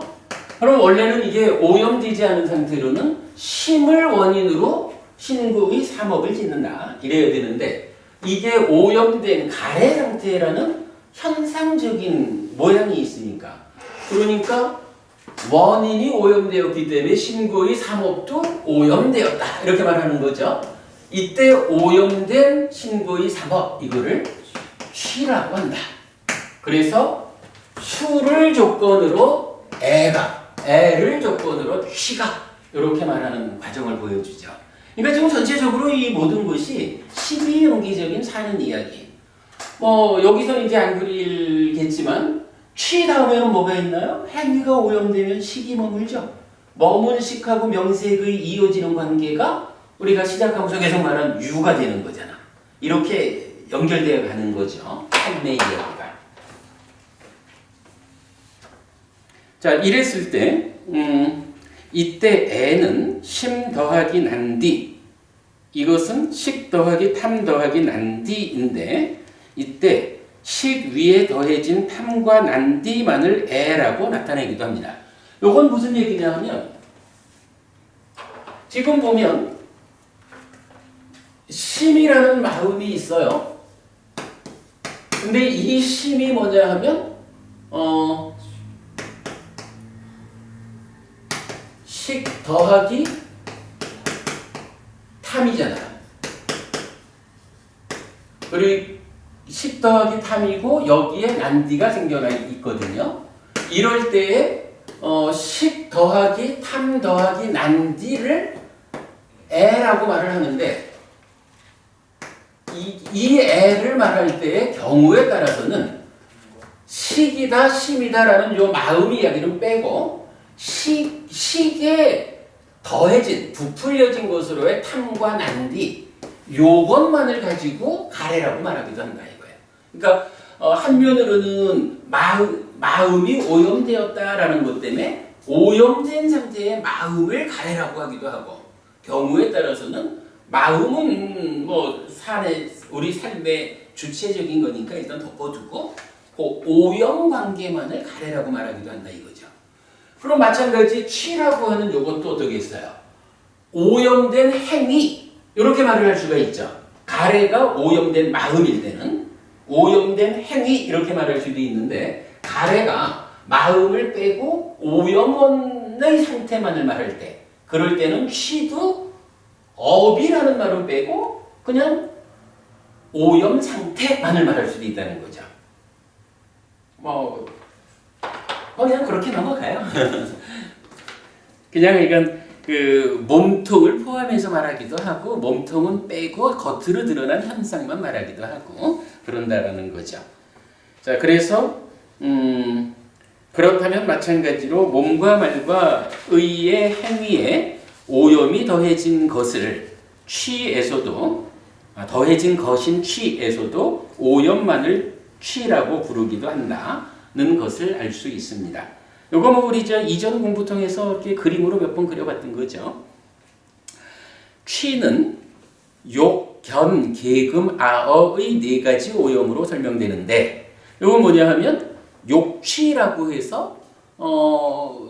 S1: 그럼 원래는 이게 오염되지 않은 상태로는 심을 원인으로 신구의 삼업을 짓는다. 이래야 되는데 이게 오염된 가래 상태라는 현상적인 모양이 있으니까 그러니까 원인이 오염되었기 때문에 신구의 삼업도 오염되었다. 이렇게 말하는 거죠. 이때 오염된 신구의 삼업 이거를 취라고 한다. 그래서 수를 조건으로 애를 조건으로 취가 이렇게 말하는 과정을 보여주죠. 그러니까 지금 전체적으로 이 모든 것이 시비연기적인 사는 이야기. 여기서는 이제 안 그리겠지만 취 다음에는 뭐가 있나요? 행위가 오염되면 식이 머물죠. 머문 식하고 명색의 이어지는 관계가 우리가 시작하면서 계속 말한 유가 되는 거잖아. 이렇게 연결되어 가는 거죠. 삶의 이야기가. 자, 이랬을 때 이때 애는 심 더하기 난디 이것은 식 더하기 탐 더하기 난디인데 이때 식 위에 더해진 탐과 난디만을 애라고 나타내기도 합니다. 요건 무슨 얘기냐 하면 지금 보면 심이라는 마음이 있어요. 근데 이 심이 뭐냐 하면 식 더하기 탐이잖아요. 그리고 식 더하기 탐이고 여기에 난디가 생겨나 있거든요. 이럴 때에 식 더하기 탐 더하기 난디를 애라고 말을 하는데 이 애를 말할 때의 경우에 따라서는 식이다 심이다라는 요 마음 이야기는 빼고 식에 더해진 부풀려진 것으로의 탐과 난디 요것만을 가지고 가래라고 말하기도 한다 이거예요. 그러니까 한면으로는 마음이 오염되었다라는 것 때문에 오염된 상태의 마음을 가래라고 하기도 하고 경우에 따라서는 마음은 우리 삶의 주체적인 거니까 일단 덮어두고 그 오염 관계만을 가래라고 말하기도 한다 이거죠. 그럼 마찬가지 취라고 하는 요것도 어떻게 있어요? 오염된 행위 이렇게 말을 할 수가 있죠. 가래가 오염된 마음일 때는 오염된 행위 이렇게 말할 수도 있는데 가래가 마음을 빼고 오염의 상태만을 말할 때 그럴 때는 취도 업이라는 말을 빼고 그냥 오염 상태만을 말할 수도 있다는 거죠. 그냥 그렇게 넘어가요. 그냥 이건 그 몸통을 포함해서 말하기도 하고 몸통은 빼고 겉으로 드러난 현상만 말하기도 하고 그런다라는 거죠. 자, 그래서 그렇다면 마찬가지로 몸과 말과 의의 행위에 오염이 더해진 것을 취에서도 더해진 것인 취에서도 오염만을 취라고 부르기도 한다는 것을 알 수 있습니다. 요거 우리 이전 공부 통해서 이렇게 그림으로 몇 번 그려봤던 거죠. 취는 욕, 견, 계금, 아어의 네 가지 오염으로 설명되는데 요건 뭐냐 하면 욕취라고 해서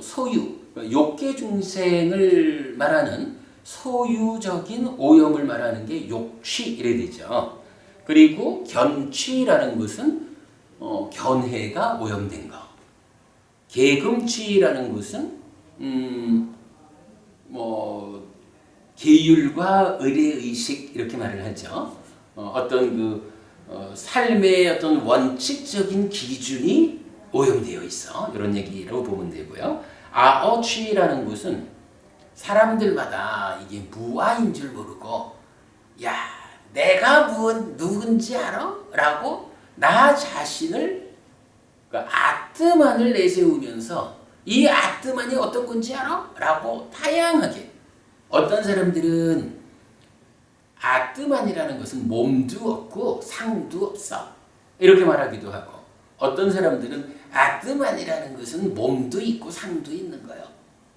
S1: 소유, 욕계 중생을 말하는 소유적인 오염을 말하는 게 욕취 이래 되죠. 그리고 견취라는 것은 견해가 오염된 거. 계금취라는 것은 뭐 계율과 의례의식 이렇게 말을 하죠. 어떤 그 삶의 어떤 원칙적인 기준이 오염되어 있어. 이런 얘기라고 보면 되고요. 아어취라는 것은 사람들마다 이게 무아인 줄 모르고 야 내가 누군지 알아? 라고 나 자신을 아뜨만을 내세우면서 이 아뜨만이 어떤 건지 알아? 라고 다양하게 어떤 사람들은 아뜨만이라는 것은 몸도 없고 상도 없어 이렇게 말하기도 하고 어떤 사람들은 아뜨만이라는 것은 몸도 있고 상도 있는 거예요.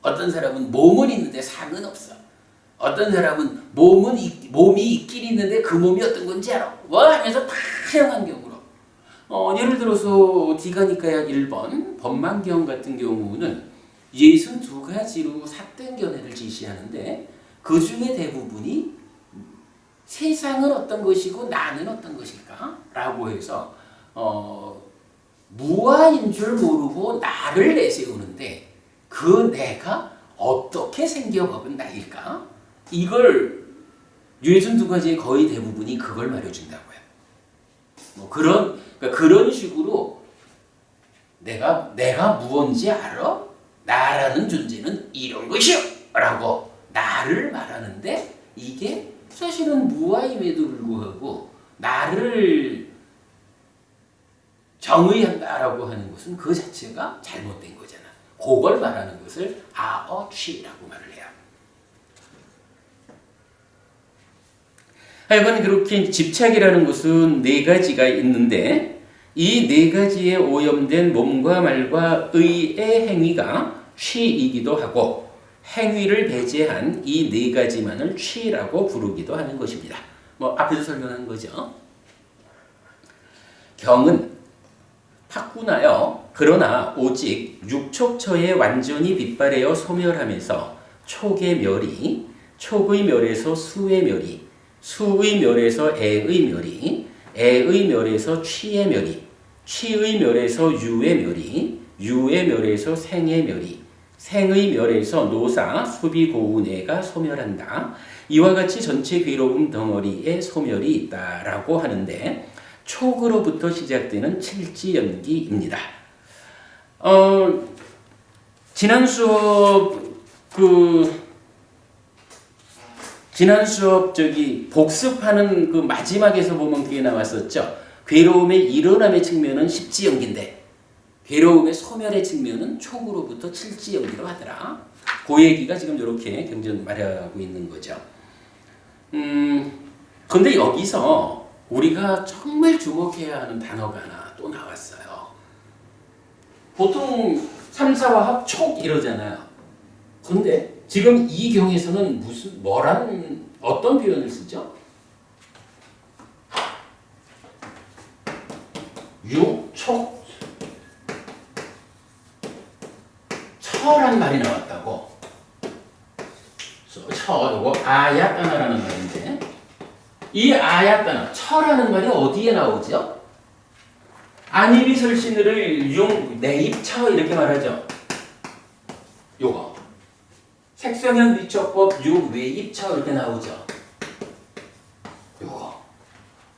S1: 어떤 사람은 몸은 있는데 상은 없어. 어떤 사람은 몸이 있긴 있는데 그 몸이 어떤 건지 알아? 하면서 다양한 경우로 예를 들어서 디가니카야 1번 법망경 같은 경우는 62가지로 삿된견해를 지시하는데 그 중에 대부분이 세상은 어떤 것이고 나는 어떤 것일까? 라고 해서 무아인 줄 모르고 나를 내세우는데 그 내가 어떻게 생겨먹은 나일까? 이걸 62가지의 거의 대부분이 그걸 말해준다고요. 뭐 그런 식으로 내가 무언지 알아? 나라는 존재는 이런 것이요! 라고 나를 말하는데 이게 사실은 무아임에도 불구하고 나를 정의한다라고 하는 것은 그 자체가 잘못된 거잖아. 그걸 말하는 것을 아어취라고 말을 해요. 하여간 그렇게 집착이라는 것은 4가지가 있는데 이 4가지에 오염된 몸과 말과 의의 행위가 취이기도 하고 행위를 배제한 이 4가지만을 취라고 부르기도 하는 것입니다. 뭐 앞에서 설명한 거죠. 경은 탁구나여 그러나 오직 육촉처에 완전히 빛발하여 소멸하면서 촉의 멸이 촉의 멸에서 수의 멸이 수의 멸에서 애의 멸이 애의 멸에서 취의 멸이 취의 멸에서 유의 멸이 유의 멸에서 생의 멸이 생의 멸에서 노사 수비 고운애가 소멸한다. 이와 같이 전체 괴로움 덩어리에 소멸이 있다라고 하는데 촉으로부터 시작되는 칠지연기입니다. 지난 수업 복습하는 그 마지막에서 보면 그게 나왔었죠. 괴로움의 일어남의 측면은 십지연기인데 괴로움의 소멸의 측면은 촉으로부터 칠지연기로 하더라. 그 얘기가 지금 이렇게 경전 말하고 있는 거죠. 근데 여기서 우리가 정말 주목해야 하는 단어가 하나 또 나왔어요. 보통 3, 4와 합, 촉 이러잖아요. 근데 지금 이 경에서는 어떤 표현을 쓰죠? 촉, 처란 말이 나왔다고. 요거 아야따나라는 말인데 이 아야따나, 처라는 말이 어디에 나오죠? 안이비설신을 내입처 이렇게 말하죠. 요거 색성현 위촉법 외입처 이렇게 나오죠. 요거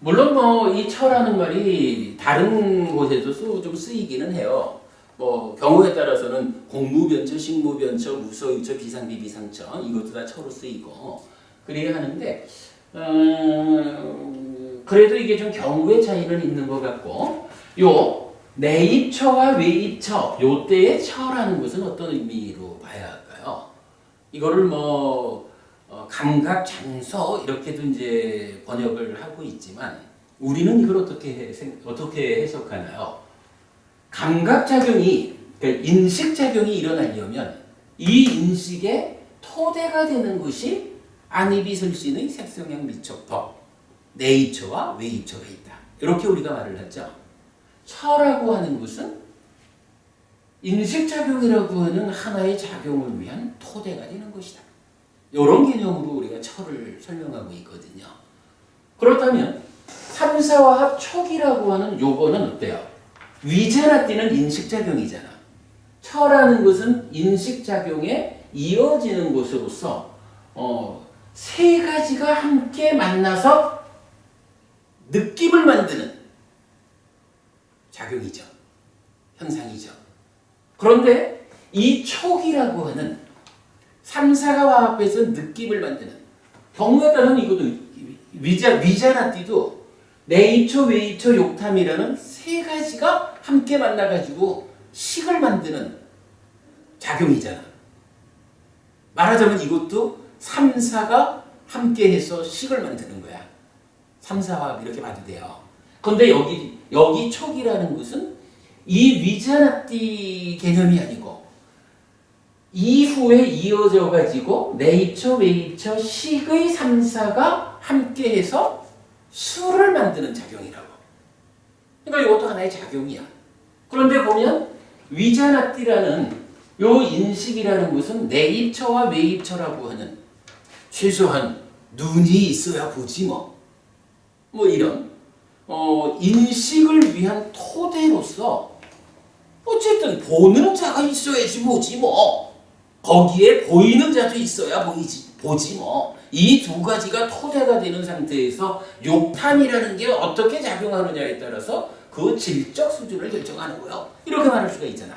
S1: 물론 뭐 이 처라는 말이 다른 곳에도 좀 쓰이기는 해요. 뭐 경우에 따라서는 공무변처, 식무변처, 무서유처, 비상비비상처 이것도 다 처로 쓰이고 그래야 하는데 그래도 이게 좀 경우의 차이는 있는 것 같고 요 내입처와 외입처 요 때의 처라는 것은 어떤 의미로 봐야 할까요? 이거를 뭐 감각 장서 이렇게도 이제 번역을 하고 있지만 우리는 이걸 어떻게 해석하나요? 감각작용이, 그러니까 인식작용이 일어나려면 이 인식의 토대가 되는 것이 안이비설신의 색성형 미촉법, 내입처와 외입처가 있다. 이렇게 우리가 말을 하죠. 처라고 하는 것은 인식작용이라고 하는 하나의 작용을 위한 토대가 되는 것이다. 이런 개념으로 우리가 처를 설명하고 있거든요. 그렇다면 3, 4와 합 촉이라고 하는 요거는 어때요? 위자나띠는 인식작용이잖아. 처라는 것은 인식작용에 이어지는 것으로서 세 가지가 함께 만나서 느낌을 만드는 작용이죠. 현상이죠. 그런데 이 촉이라고 하는 3, 4가 화합해서 느낌을 만드는 경우에 따라서는 이것도 위자나띠도 내입초, 외입초, 욕탐이라는 세 가지가 함께 만나가지고 식을 만드는 작용이잖아. 말하자면 이것도 3, 4가 함께해서 식을 만드는 거야. 3, 4화합 이렇게 봐도 돼요. 그런데 여기 촉이라는 것은 이 위자나띠 개념이 아니고 이후에 이어져 가지고 내입처, 외입처, 식의 3, 4가 함께해서 수를 만드는 작용이라고. 그러니까 이것도 하나의 작용이야. 그런데 보면 위자나띠라는 요 인식이라는 것은 내입처와 외입처라고 하는 최소한 눈이 있어야 보지 뭐 이런 인식을 위한 토대로서 어쨌든 보는 자가 있어야지 보지 거기에 보이는 자도 있어야 보지 이 두 가지가 토대가 되는 상태에서 욕탐이라는 게 어떻게 작용하느냐에 따라서 그 질적 수준을 결정하는 거예요. 이렇게 말할 수가 있잖아.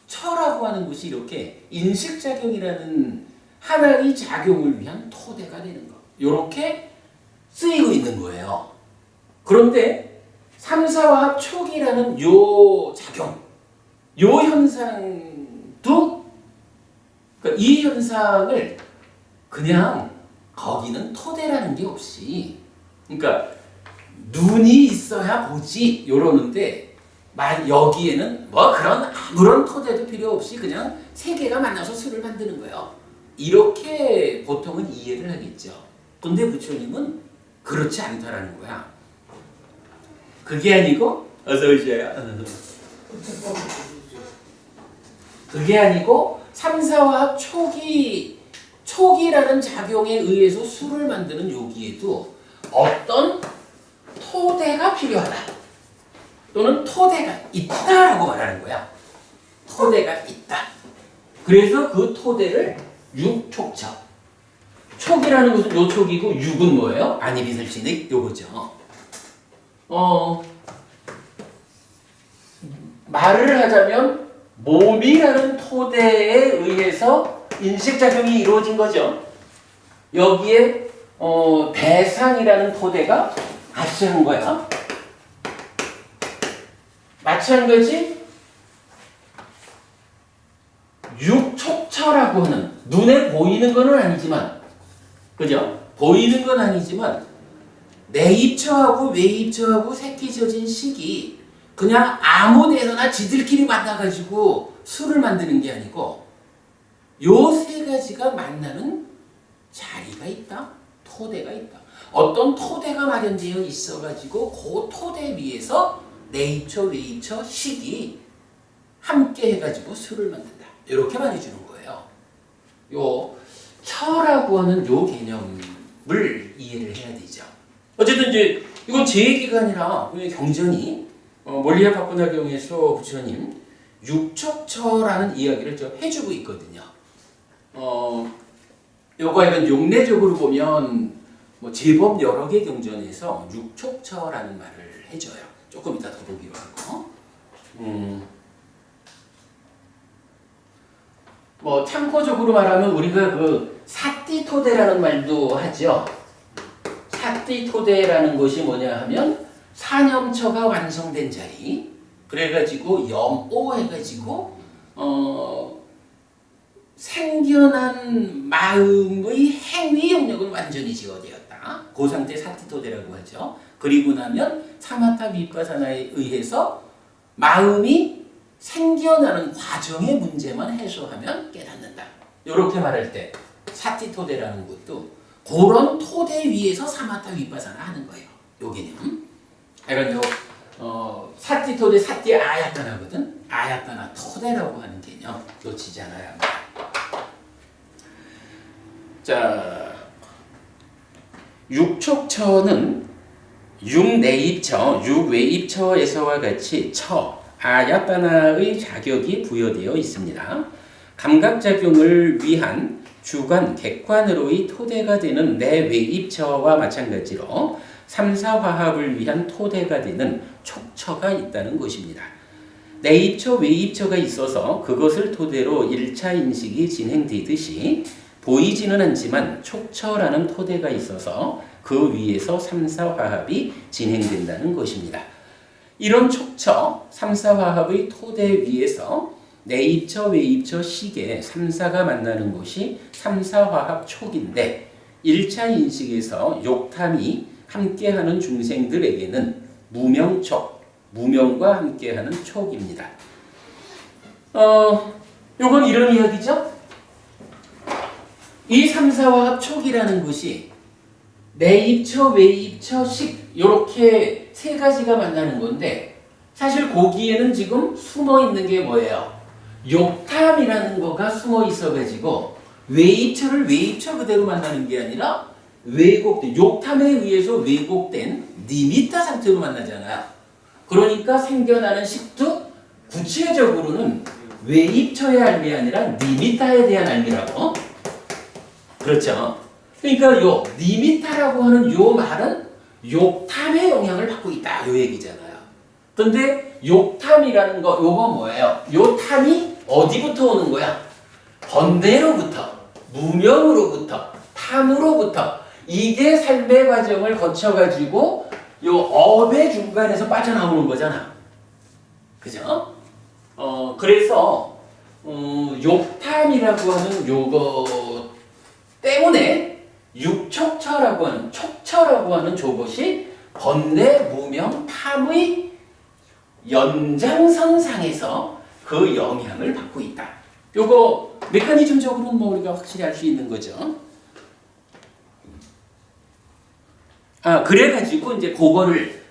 S1: 처라고 하는 것이 이렇게 인식작용이라는 하나의 작용을 위한 토대가 되는 거. 이렇게 쓰이고 있는 거예요. 그런데 3, 4화합 촉이라는 요 작용, 요 현상도 그러니까 이 현상을 그냥 거기는 토대라는 게 없이 그러니까 눈이 있어야 보지 요러는데 여기에는 뭐 그런 아무런 토대도 필요 없이 그냥 세 개가 만나서 수를 만드는 거예요. 이렇게 보통은 이해를 하겠죠. 근데 부처님은 그렇지 않다라는 거야. 그게 아니고 어서 오셔요. 그게 아니고 3, 4와 촉이라는 작용에 의해서 수를 만드는 여기에도 어떤 토대가 필요하다. 또는 토대가 있다라고 말하는 거야. 토대가 있다. 그래서 그 토대를 육촉처. 촉이라는 것은 요 촉이고 육은 뭐예요? 안이비설신의 요거죠. 말을 하자면 몸이라는 토대에 의해서 인식작용이 이루어진 거죠. 여기에 대상이라는 토대가 같이 한 거야. 마찬가지 육촉처라고 하는 눈에 보이는 건 아니지만 그죠? 보이는 건 아니지만 내입처하고 외입처하고 새끼져진 식이 그냥 아무 데서나 지들끼리 만나가지고 술을 만드는 게 아니고 요 세 가지가 만나는 자리가 있다. 토대가 있다. 어떤 토대가 마련되어 있어가지고 그 토대 위에서 내입처, 외입처, 식이 함께 해가지고 술을 만든다. 이렇게 말해주는 거예요. 요 처라고 하는 요 개념을 이해를 해야 되죠. 어쨌든 이제 이건 제 얘기가 아니라 경전이 몰리아 파쿠나경에서 부처님 육촉처라는 이야기를 좀 해주고 있거든요. 요거 약간 용례적으로 보면 뭐 제법 여러 개 경전에서 육촉처라는 말을 해줘요. 조금 이따 더 보기로 하고. 뭐 참고적으로 말하면 우리가 그 사띠토대라는 말도 하죠. 사띠토대라는 것이 뭐냐 하면 사념처가 완성된 자리. 그래가지고 염오해가지고 생겨난 마음의 행위 영역은 완전히 지워되었다. 그 상태 사티토대라고 하죠. 그리고 나면 사마타 비파사나에 의해서 마음이 생겨나는 과정의 문제만 해소하면 깨닫는다. 이렇게 말할 때 사티토대라는 것도 그런 토대 위에서 사마타 비파사나 하는 거예요. 요 개념. 그러니까 사티토대 사티 아야타나거든. 아야타나 토대라고 하는 개념 놓치지 않아야 합니다. 자, 육촉처는 육내입처, 육외입처에서와 같이 처, 아야따나의 자격이 부여되어 있습니다. 감각작용을 위한 주관, 객관으로의 토대가 되는 내외입처와 마찬가지로 3, 4화합을 위한 토대가 되는 촉처가 있다는 것입니다. 내입처, 외입처가 있어서 그것을 토대로 1차 인식이 진행되듯이 보이지는 않지만 촉처라는 토대가 있어서 그 위에서 3, 4화합이 진행된다는 것입니다. 이런 촉처, 3, 4화합의 토대 위에서 내입처, 외입처 식의 3, 4가 만나는 것이 3, 4화합 촉인데 1차 인식에서 욕탐이 함께하는 중생들에게는 무명촉, 무명과 함께하는 촉입니다. 요건 이런 이야기죠. 이 3, 4화합 촉이라는 것이 내입처, 외입처, 식 이렇게 세 가지가 만나는 건데 사실 거기에는 지금 숨어 있는 게 뭐예요? 욕탐이라는 거가 숨어 있어가지고 외입처를 외입처 그대로 만나는 게 아니라 왜곡된, 욕탐에 의해서 왜곡된 니미타 상태로 만나잖아요. 그러니까 생겨나는 식도 구체적으로는 외입처의 알미 아니라 니미타에 대한 알미라고. 그렇죠? 그러니까 요 니미타라고 하는 요 말은 욕탐의 영향을 받고 있다 요 얘기잖아요. 근데 욕탐이라는 거 요거 뭐예요? 요 탐이 어디부터 오는 거야? 번뇌로부터, 무명으로부터, 탐으로부터. 이게 삶의 과정을 거쳐가지고 요 업의 중간에서 빠져나오는 거잖아. 그죠? 그래서 욕탐이라고 하는 요거 때문에 육촉처라고 하는, 촉처라고 하는 저것이 번뇌, 무명, 탐의 연장선상에서 그 영향을 받고 있다. 요거 메커니즘적으로는 뭐 우리가 확실히 알 수 있는 거죠. 그래가지고 이제 그거를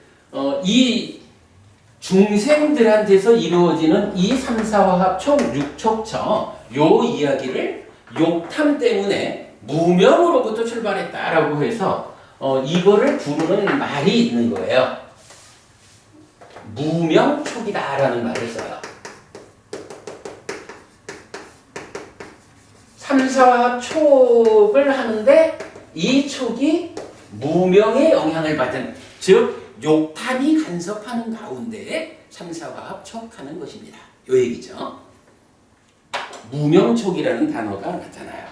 S1: 이 중생들한테서 이루어지는 이 3, 4화합 촉, 6촉처 요 이야기를 욕탐 때문에 무명으로부터 출발했다라고 해서 이거를 부르는 말이 있는 거예요. 무명촉이다라는 말을 써요. 3, 4화합 촉을 하는데 이 촉이 무명의 영향을 받은, 즉 욕탐이 간섭하는 가운데 3, 4화합 촉하는 것입니다. 요 얘기죠. 무명촉이라는 단어가 나타나요.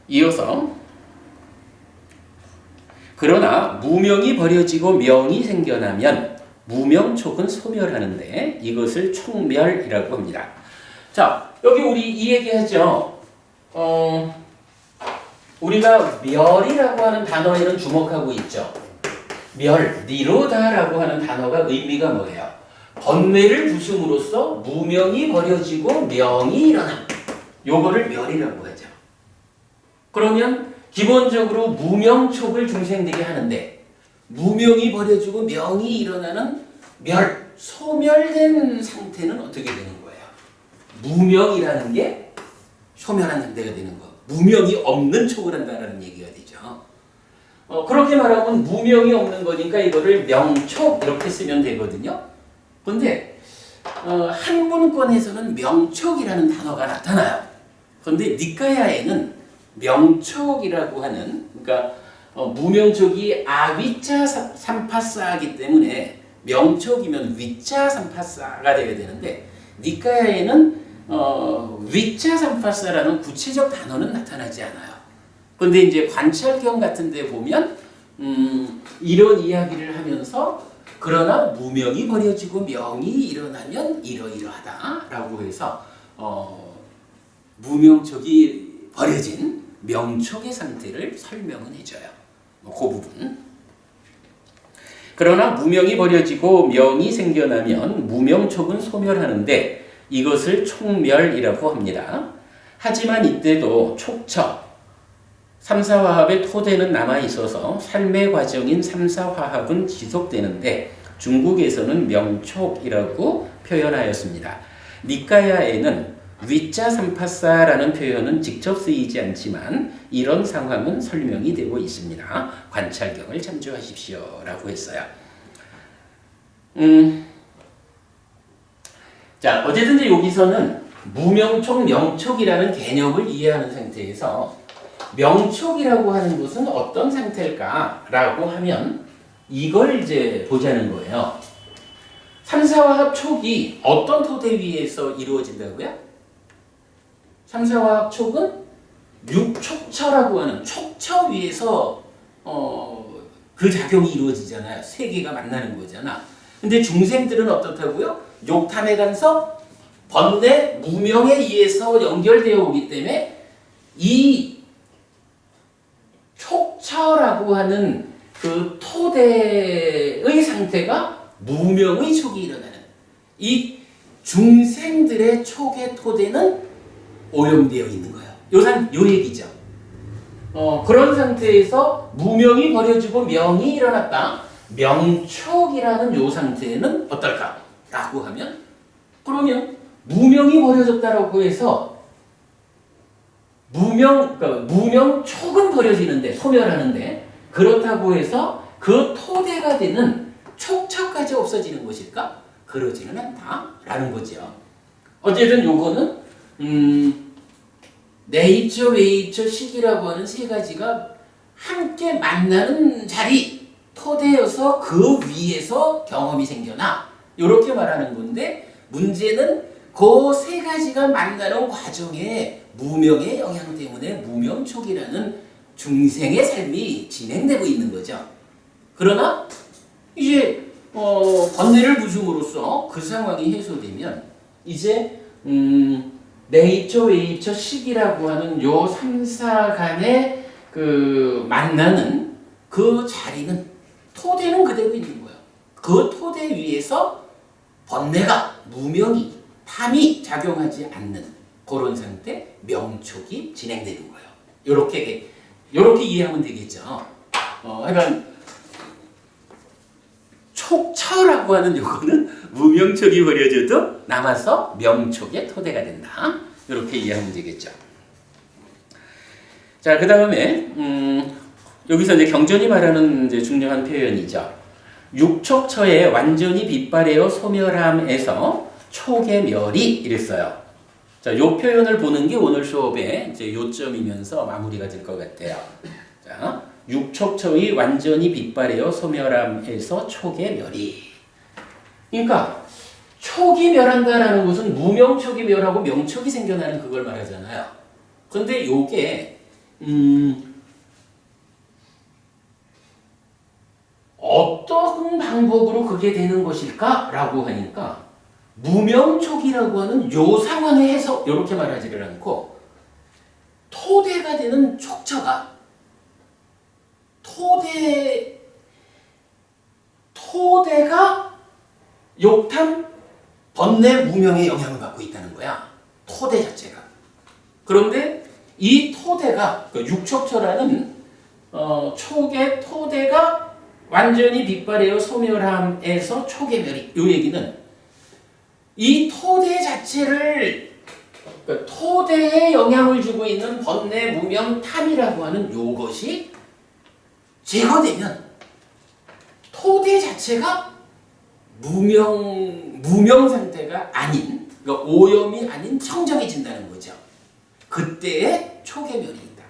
S1: 이어서 그러나 무명이 버려지고 명이 생겨나면 무명촉은 소멸하는데 이것을 촉멸이라고 합니다. 자, 여기 우리 이 얘기하죠. 우리가 멸이라고 하는 단어에는 주목하고 있죠. 멸, 니로다라고 하는 단어가 의미가 뭐예요? 번뇌를 부숨으로써 무명이 버려지고 명이 일어남. 요거를 멸이라고 하죠. 그러면 기본적으로 무명촉을 중생되게 하는데 무명이 버려지고 명이 일어나는 멸, 소멸된 상태는 어떻게 되는 거예요? 무명이라는 게 소멸한 상태가 되는 거. 무명이 없는 촉을 한다는 얘기가 되죠. 그렇게 말하면 무명이 없는 거니까 이거를 명촉 이렇게 쓰면 되거든요. 근데 한 문권에서는 명촉이라는 단어가 나타나요. 그런데 니카야에는 명촉이라고 하는, 그러니까 무명촉이 아위자 삼파사이기 때문에 명촉이면 위자 삼파사가 되어야 되는데 니카야에는 위자 삼파사라는 구체적 단어는 나타나지 않아요. 근데 이제 관찰경 같은 데 보면 이런 이야기를 하면서 그러나 무명이 버려지고 명이 일어나면 이러이러하다라고 해서 무명촉이 버려진 명촉의 상태를 설명은 해줘요. 그 부분. 그러나 무명이 버려지고 명이 생겨나면 무명촉은 소멸하는데 이것을 촉멸이라고 합니다. 하지만 이때도 촉처, 3, 4화합의 토대는 남아있어서 삶의 과정인 3, 4화합은 지속되는데 중국에서는 명촉이라고 표현하였습니다. 니카야에는 위자 삼파사라는 표현은 직접 쓰이지 않지만 이런 상황은 설명이 되고 있습니다. 관찰경을 참조하십시오라고 했어요. 자, 어쨌든 이제 여기서는 무명촉, 명촉이라는 개념을 이해하는 상태에서 명촉이라고 하는 것은 어떤 상태일까라고 하면 이걸 이제 보자는 거예요. 삼사화합 촉이 어떤 토대 위에서 이루어진다고요? 삼사화합 촉은 육촉처라고 하는 촉처 위에서 그 작용이 이루어지잖아요. 세 개가 만나는 거잖아. 근데 중생들은 어떻다고요? 욕탐에 간서 번뇌 무명에 의해서 연결되어 오기 때문에 이 촉처라고 하는 그 토대의 상태가 무명의 촉이 일어나는, 이 중생들의 촉의 토대는 오염되어 있는 거예요. 요 얘기죠. 그런 상태에서 무명이 버려지고 명이 일어났다. 명촉이라는 요 상태는 어떨까? 라고 하면, 그러면 무명이 버려졌다라고 해서 무명촉은 버려지는데, 소멸하는데, 그렇다고 해서 그 토대가 되는 촉처까지 없어지는 것일까? 그러지는 않다라는 거죠. 어쨌든 요거는 네이처, 웨이처, 식이라고 하는 세 가지가 함께 만나는 자리, 토대여서 그 위에서 경험이 생겨나 이렇게 말하는 건데, 문제는 그 세 가지가 만나는 과정에 무명의 영향 때문에 무명촉이라는 중생의 삶이 진행되고 있는 거죠. 그러나 이제 번뇌를 부줌으로써 그 상황이 해소되면 이제 네이처, 웨이처, 식이라고 하는 요 3사 간의 그 만나는 그 자리는, 토대는 그대로 있는 거예요. 그 토대 위에서 번뇌가, 무명이, 탐이 작용하지 않는 그런 상태, 명촉이 진행되는 거예요. 요렇게 이해하면 되겠죠. 그러니까 촉처라고 하는 요거는 무명촉이 버려져도 남아서 명촉의 토대가 된다. 이렇게 이해하면 되겠죠. 자, 그 다음에 여기서 이제 경전이 말하는 이제 중요한 표현이죠. 육촉처에 완전히 빛발하여 소멸함에서 촉의 멸이 이랬어요. 자, 요 표현을 보는 게 오늘 수업의 이제 요점이면서 마무리가 될 것 같아요. 자, 육촉처의 완전히 빛발하여 소멸함에서 촉의 멸이. 그러니까 촉이 멸한다라는 것은 무명촉이 멸하고 명촉이 생겨나는 그걸 말하잖아요. 근데 요게 어떤 방법으로 그게 되는 것일까라고 하니까, 무명촉이라고 하는 요 상황에 해서 이렇게 말하지를 않고, 토대가 되는 촉처가 토대가 욕탐, 번뇌, 무명의 영향을 받고 있다는 거야. 토대 자체가. 그런데 이 토대가, 그 육촉처라는 촉의 토대가 완전히 빛발하여 소멸함에서 촉의 멸이, 요 얘기는 이 토대 자체를, 그러니까 토대에 영향을 주고 있는 번뇌, 무명, 탐이라고 하는 요것이 제거되면 토대 자체가 무명 상태가 아닌, 그러니까 오염이 아닌 청정해진다는 거죠. 그때의 촉의 멸이 있다.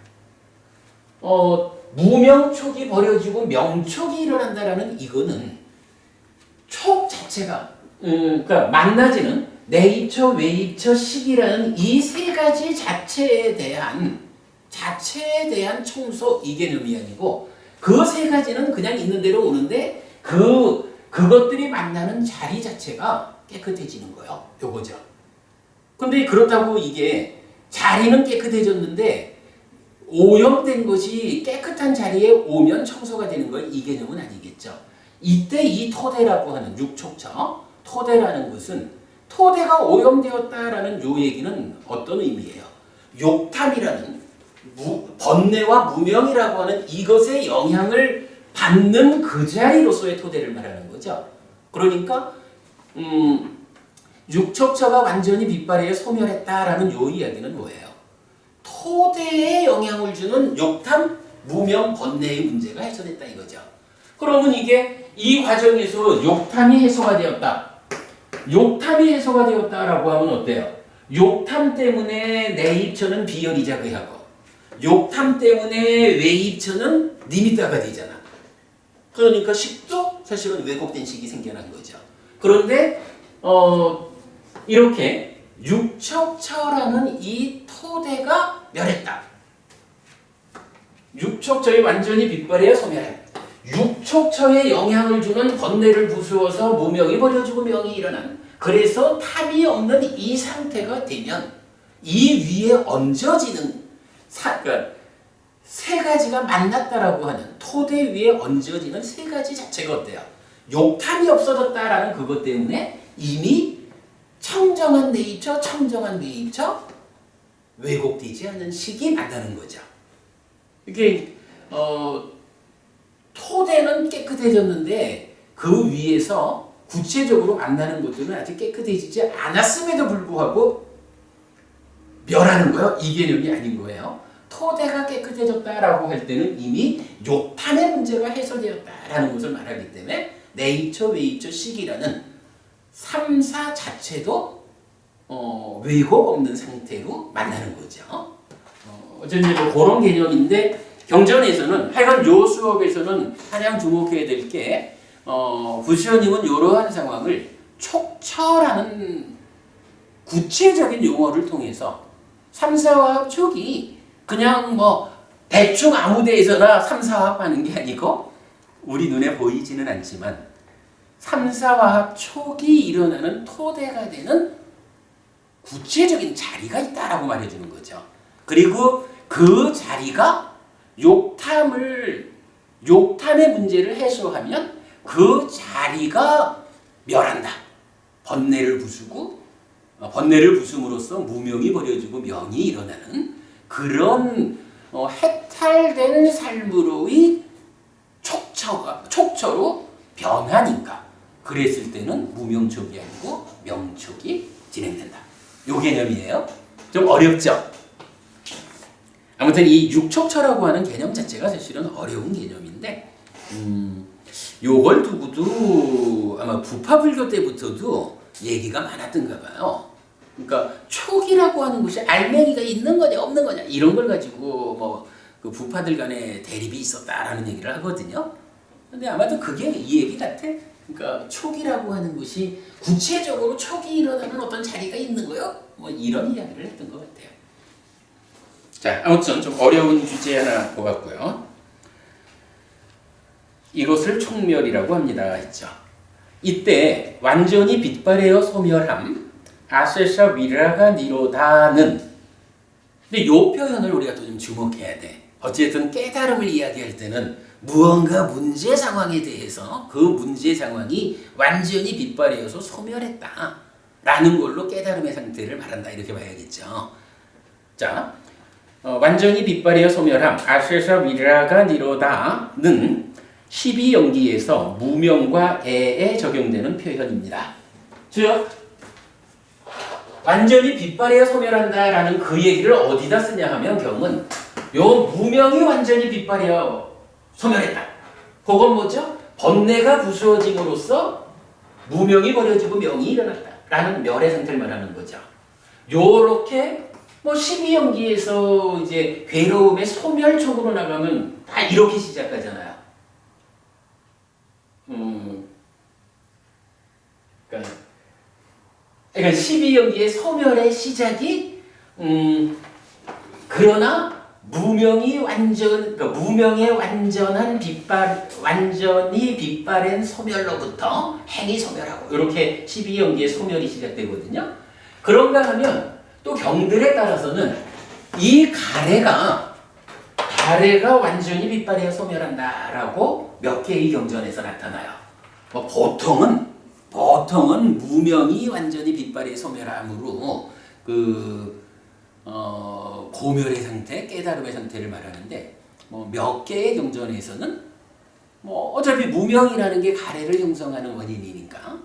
S1: 무명촉이 버려지고 명촉이 일어난다라는 이거는 촉 자체가, 그러니까 만나지는 네이처, 웨이처, 식이라는 이 세 가지 자체에 대한 청소, 이 개념이 아니고, 그 세 가지는 그냥 있는 대로 오는데 그것들이 만나는 자리 자체가 깨끗해지는 거예요. 요거죠. 근데 그렇다고 이게 자리는 깨끗해졌는데 오염된 것이 깨끗한 자리에 오면 청소가 되는 걸, 이 개념은 아니겠죠. 이때 이 토대라고 하는 육촉처, 토대라는 것은 토대가 오염되었다라는 요 얘기는 어떤 의미예요? 욕탐이라는 번뇌와 무명이라고 하는 이것의 영향을 받는 그 자리로서의 토대를 말하는 거죠. 그러니까 육척처가 완전히 빛발에 소멸했다라는 요 이야기는 뭐예요? 토대에 영향을 주는 욕탐, 무명, 번뇌의 문제가 해소됐다 이거죠. 그러면 이게 이 과정에서 욕탐이 해소가 되었다. 욕탐이 해소가 되었다라고 하면 어때요? 욕탐 때문에 내 입처는 비열이자 그하고 욕탐 때문에 외입처는 니미따가 되잖아. 그러니까 식도 사실은 왜곡된 식이 생겨난 거죠. 그런데 이렇게 육척처라는 이 토대가 멸했다. 육척처에 완전히 빛발해야 소멸해. 육척처에 영향을 주는 번뇌를 부수어서 무명이 버려지고 명이 일어난. 그래서 탐이 없는 이 상태가 되면 이 위에 얹어지는 그러니까 세 가지가 만났다라고 하는 토대 위에 얹어지는 세 가지 자체가 어때요? 욕탐이 없어졌다라는 그것 때문에 이미 청정한 내입처, 청정한 외입처, 왜곡되지 않은 식이 만나는 거죠. 이게 토대는 깨끗해졌는데 그 위에서 구체적으로 만나는 것들은 아직 깨끗해지지 않았음에도 불구하고 멸하는 거예요. 이 개념이 아닌 거예요. 토대가 깨끗해졌다라고 할 때는 이미 욕탐의 문제가 해소되었다라는 것을 말하기 때문에 내입처, 외입처, 식이라는 3사 자체도 왜곡 없는 상태로 만나는 거죠. 어쩐지 뭐 그런 개념인데 경전에서는 하여간 요 수업에서는 가장 주목해야 될 게 부처님은 이러한 상황을 촉처라는 구체적인 용어를 통해서 삼사화합 촉이 그냥 뭐 대충 아무 데에서나 삼사화합하는 게 아니고 우리 눈에 보이지는 않지만 삼사화합 촉이 일어나는 토대가 되는 구체적인 자리가 있다라고 말해주는 거죠. 그리고 그 자리가 욕탐의 문제를 해소하면 그 자리가 멸한다. 번뇌를 부숨으로써 무명이 버려지고 명이 일어나는 그런 해탈되는 삶으로의 촉처로 변하니까 그랬을 때는 무명촉이 아니고 명촉이 진행된다. 요 개념이에요. 좀 어렵죠? 아무튼 이 육촉처라고 하는 개념 자체가 사실은 어려운 개념인데 요걸 두고도 아마 부파불교 때부터도 얘기가 많았던가 봐요. 그러니까 촉이라고 하는 것이 알맹이가 있는 거냐 없는 거냐 이런 걸 가지고 뭐 그 부파들 간에 대립이 있었다라는 얘기를 하거든요. 근데 아마도 그게 이 얘기 같아. 그러니까 촉이라고 하는 것이 구체적으로 촉이 일어나는 어떤 자리가 있는 거요? 뭐 이런 이야기를 했던 것 같아요. 자, 아무튼 좀 어려운 주제 하나 뽑았고요. 이것을 촉멸이라고 합니다 했죠. 이때 완전히 빛발하여 소멸함 아세샤 위라가 니로다는 근데 요 표현을 우리가 또 좀 주목해야 돼. 어쨌든 깨달음을 이야기할 때는 무언가 문제 상황에 대해서 그 문제 상황이 완전히 빛발하여서 소멸했다 라는 걸로 깨달음의 상태를 말한다 이렇게 봐야겠죠. 자, 완전히 빛발하여 소멸함 아세샤 위라가 니로다는 12연기에서 무명과 애에 적용되는 표현입니다. 즉 완전히 빛발하여 소멸한다라는 그 얘기를 어디다 쓰냐 하면 경은 요 무명이 완전히 빛발하여 소멸했다. 그건 뭐죠? 번뇌가 부수어짐으로써 무명이 버려지고 명이 일어났다라는 멸의 상태를 말하는 거죠. 요렇게 뭐 12연기에서 이제 괴로움의 소멸촉으로 나가면 다 이렇게 시작하잖아요. 그러니까 12연기의 소멸의 시작이 그러나 무명의 완전한 완전히 빛바랜 소멸로부터 행이 소멸하고 이렇게 12연기의 소멸이 시작되거든요. 그런가 하면 또 경들에 따라서는 이 가래가 완전히 빛바래야 소멸한다라고 몇 개의 경전에서 나타나요. 뭐 보통은 무명이 완전히 빛바래야 소멸함으로 고멸의 상태, 깨달음의 상태를 말하는데 뭐 몇 개의 경전에서는 뭐 어차피 무명이라는 게 가래를 형성하는 원인이니까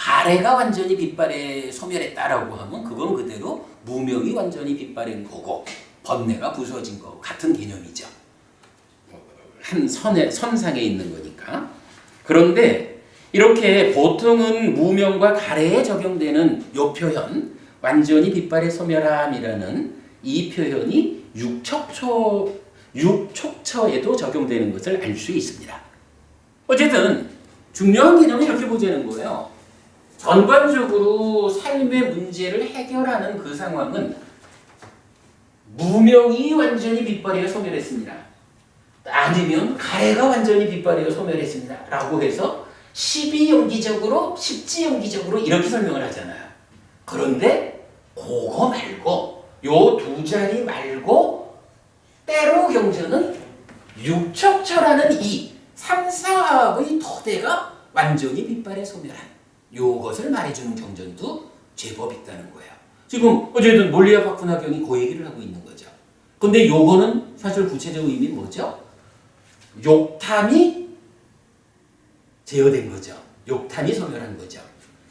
S1: 가래가 완전히 빛발에 소멸했다라고 하면 그건 그대로 무명이 완전히 빛발인 거고 번뇌가 부서진 거 같은 개념이죠. 한 선상에 있는 거니까. 그런데 이렇게 보통은 무명과 가래에 적용되는 요 표현 완전히 빛발의 소멸함이라는 이 표현이 육촉처에도 적용되는 것을 알 수 있습니다. 어쨌든 중요한 개념은 이렇게 보자는 거예요. 전반적으로 삶의 문제를 해결하는 그 상황은 무명이 완전히 빛발이어 소멸했습니다. 아니면 가래가 완전히 빛발이어 소멸했습니다. 라고 해서 십지연기적으로 이렇게 설명을 하잖아요. 그런데 그거 말고 요 두 자리 말고 때로 경전은 육척처라는 이 삼사합의 토대가 완전히 빛발에 소멸한 요것을 말해주는 경전도 제법 있다는 거예요. 지금 어쨌든 물리학 학문학경이 그 얘기를 하고 있는 거죠. 근데 요거는 사실 구체적 의미는 뭐죠? 욕탐이 제어된 거죠. 욕탐이 소멸한 거죠.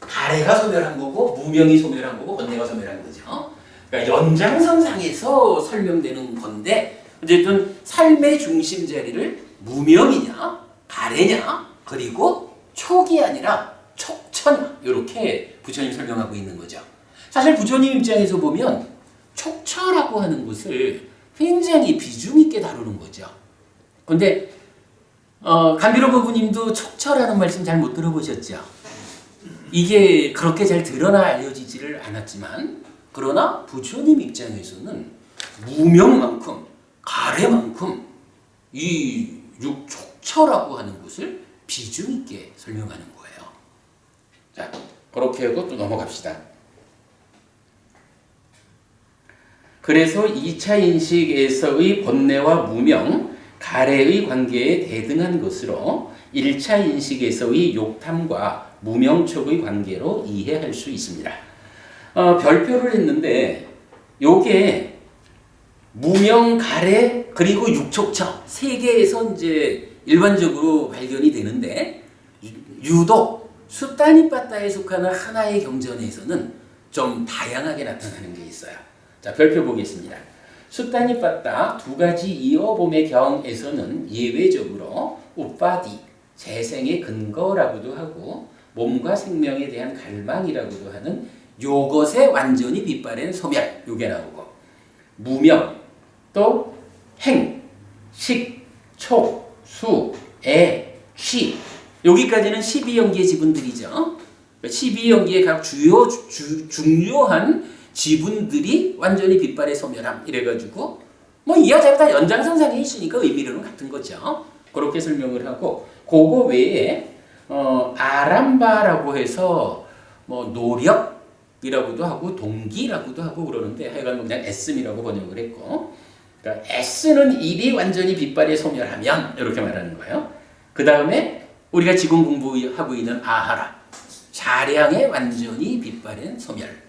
S1: 가래가 소멸한 거고 무명이 소멸한 거고 번뇌가 소멸한 거죠. 그러니까 연장선상에서 설명되는 건데 어쨌든 삶의 중심 자리를 무명이냐 가래냐 그리고 촉이 아니라 촉처냐 이렇게 부처님 설명하고 있는 거죠. 사실 부처님 입장에서 보면 촉처라고 하는 것을 굉장히 비중 있게 다루는 거죠. 근데 간비로 부부님도 촉처라는 말씀 잘 못 들어보셨죠? 이게 그렇게 잘 드러나 알려지지를 않았지만 그러나 부처님 입장에서는 무명만큼 가래만큼 이 육촉처라고 하는 것을 비중 있게 설명하는 거예요. 자, 그렇게 하고 또 넘어갑시다. 그래서 2차 인식에서의 번뇌와 무명, 가래의 관계에 대등한 것으로 1차 인식에서의 욕탐과 무명촉의 관계로 이해할 수 있습니다. 별표를 했는데 요게 무명, 가래 그리고 육촉처 세 개에서 이제 일반적으로 발견이 되는데 유독 수따니빠따에 속하는 하나의 경전에서는 좀 다양하게 나타나는 게 있어요. 자, 별표 보겠습니다. 수따니빠따 두 가지 이어봄의 경에서는 예외적으로 우빠디 재생의 근거라고도 하고 몸과 생명에 대한 갈망이라고도 하는 요것에 완전히 빛바랜 소멸 요게 나오고 무명 또 행, 식, 촉, 수, 애, 취 여기까지는 12연기의 지분들이죠. 12연기의 각 중요한 지분들이 완전히 빛발의 소멸함 이래가지고 뭐 이와 저와 다 연장선상에 있으니까 의미로는 같은 거죠. 그렇게 설명을 하고 그거 외에 아람바라고 해서 뭐 노력이라고도 하고 동기라고도 하고 그러는데 하여간 그냥 S이라고 번역을 했고 그러니까 S는 일이 완전히 빛발의 소멸하면 이렇게 말하는 거예요. 그 다음에 우리가 지금 공부하고 있는 아하라 자량의 완전히 빛발의 소멸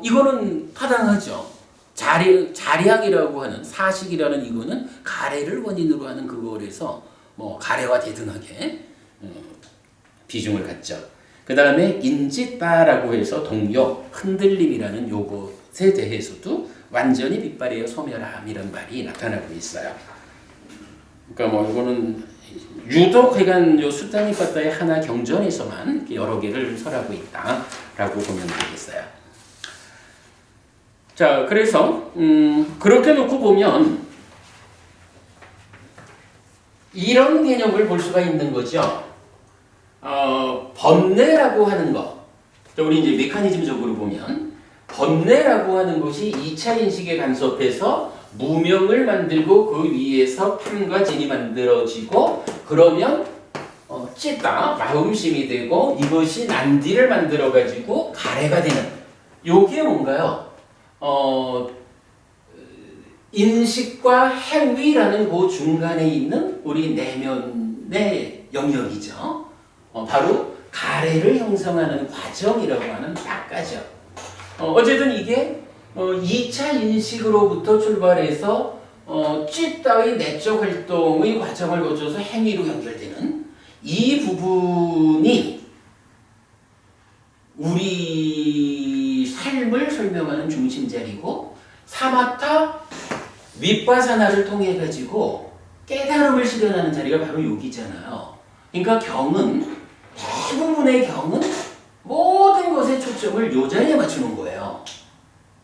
S1: 이거는 타당하죠. 자량이라고 하는 사식이라는 이거는 가래를 원인으로 하는 그거에서 뭐 가래와 대등하게 비중을 갖죠. 그 다음에 인짓바라고 해서 동요, 흔들림이라는 요것에 대해서도 완전히 빛발이에요 소멸함이란 말이 나타나고 있어요. 그러니까 뭐 이거는 유독 하여간 요 수따니빠따의 하나 경전에서만 여러 개를 설하고 있다라고 보면 되겠어요. 자, 그래서 그렇게 놓고 보면 이런 개념을 볼 수가 있는 거죠. 번뇌라고 하는 것, 우리 이제 메커니즘적으로 보면 번뇌라고 하는 것이 2차 인식에 간섭해서 무명을 만들고 그 위에서 탐과 진이 만들어지고 그러면 찌다 마음심이 되고 이것이 난디를 만들어 가지고 가래가 되는 요게 뭔가요? 인식과 행위라는 그 중간에 있는 우리 내면의 영역이죠. 바로 가래를 형성하는 과정이라고 하는 바까죠. 어쨌든 이게 2차 인식으로부터 출발해서 찌따의 내적 활동의 과정을 거쳐서 행위로 연결되는 이 부분이 설명하는 중심자리고 사마타 윗바사나를 통해 가지고 깨달음을 실현하는 자리가 바로 여기잖아요. 그러니까 경은 대부분의 경은 모든 것의 초점을 요 자리에 맞추는 거예요.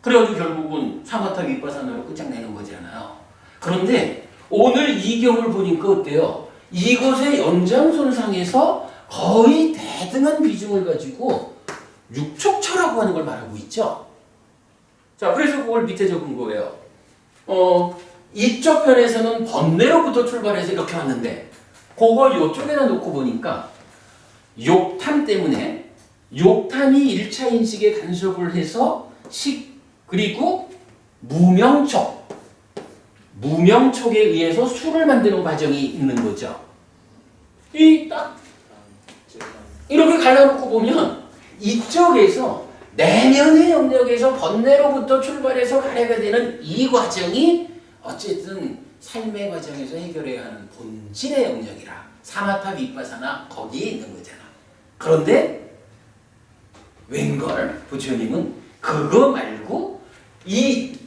S1: 그래가지고 결국은 사마타 윗바사나로 끝장내는 거잖아요. 그런데 오늘 이 경을 보니까 어때요? 이것의 연장선상에서 거의 대등한 비중을 가지고 육촉처라고 하는 걸 말하고 있죠. 자, 그래서 그걸 밑에 적은 거예요. 이쪽 편에서는 번뇌로부터 출발해서 이렇게 왔는데 그거 이쪽에다 놓고 보니까 욕탐 때문에 욕탐이 1차 인식에 간섭을 해서 그리고 무명촉에 의해서 수를 만드는 과정이 있는 거죠. 이렇게 갈라놓고 보면 이쪽에서 내면의 영역에서 번뇌로부터 출발해서 가해가 되는 이 과정이 어쨌든 삶의 과정에서 해결해야 하는 본질의 영역이라 사마타 윗바사나 거기에 있는 거잖아. 그런데 웬걸 부처님은 그거 말고 이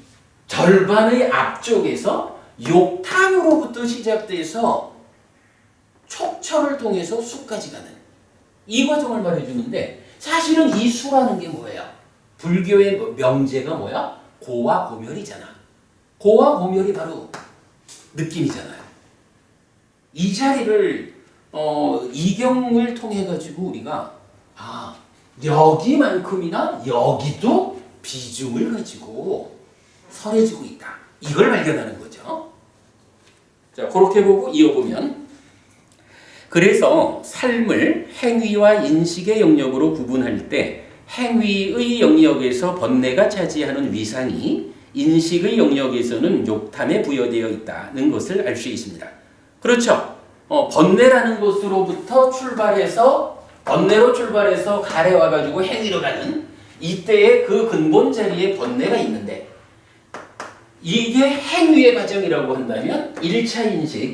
S1: 절반의 앞쪽에서 욕탐으로부터 시작돼서 촉철을 통해서 수까지 가는 이 과정을 말해주는데 사실은 이 수라는 게 뭐예요? 불교의 명제가 뭐야? 고와 고멸이잖아. 고와 고멸이 바로 느낌이잖아요. 이 자리를 이경을 통해 가지고 우리가 여기만큼이나 여기도 비중을 가지고 설해지고 있다. 이걸 발견하는 거죠. 자, 그렇게 보고 이어보면 그래서 삶을 행위와 인식의 영역으로 구분할 때 행위의 영역에서 번뇌가 차지하는 위상이 인식의 영역에서는 욕탐에 부여되어 있다는 것을 알 수 있습니다. 그렇죠. 번뇌라는 것으로부터 번뇌로 출발해서 가래 와가지고 행위로 가는 이때의 그 근본 자리에 번뇌가 있는데 이게 행위의 과정이라고 한다면 1차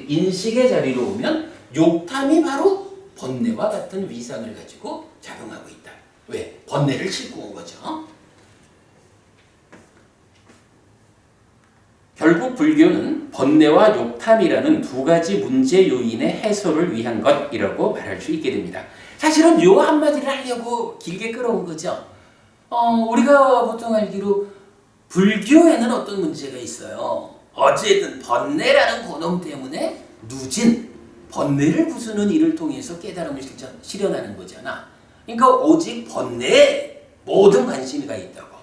S1: 인식의 자리로 오면 욕탐이 바로 번뇌와 같은 위상을 가지고 작용하고 있다. 왜? 번뇌를 싣고 온 거죠. 결국 불교는 번뇌와 욕탐이라는 두 가지 문제 요인의 해소를 위한 것이라고 말할 수 있게 됩니다. 사실은 요 한마디를 하려고 길게 끌어온 거죠. 우리가 보통 알기로 불교에는 어떤 문제가 있어요. 어쨌든 번뇌라는 고놈 때문에 누진 번뇌를 부수는 일을 통해서 깨달음을 실현하는 거잖아. 그러니까 오직 번뇌에 모든 관심이 가 있다고.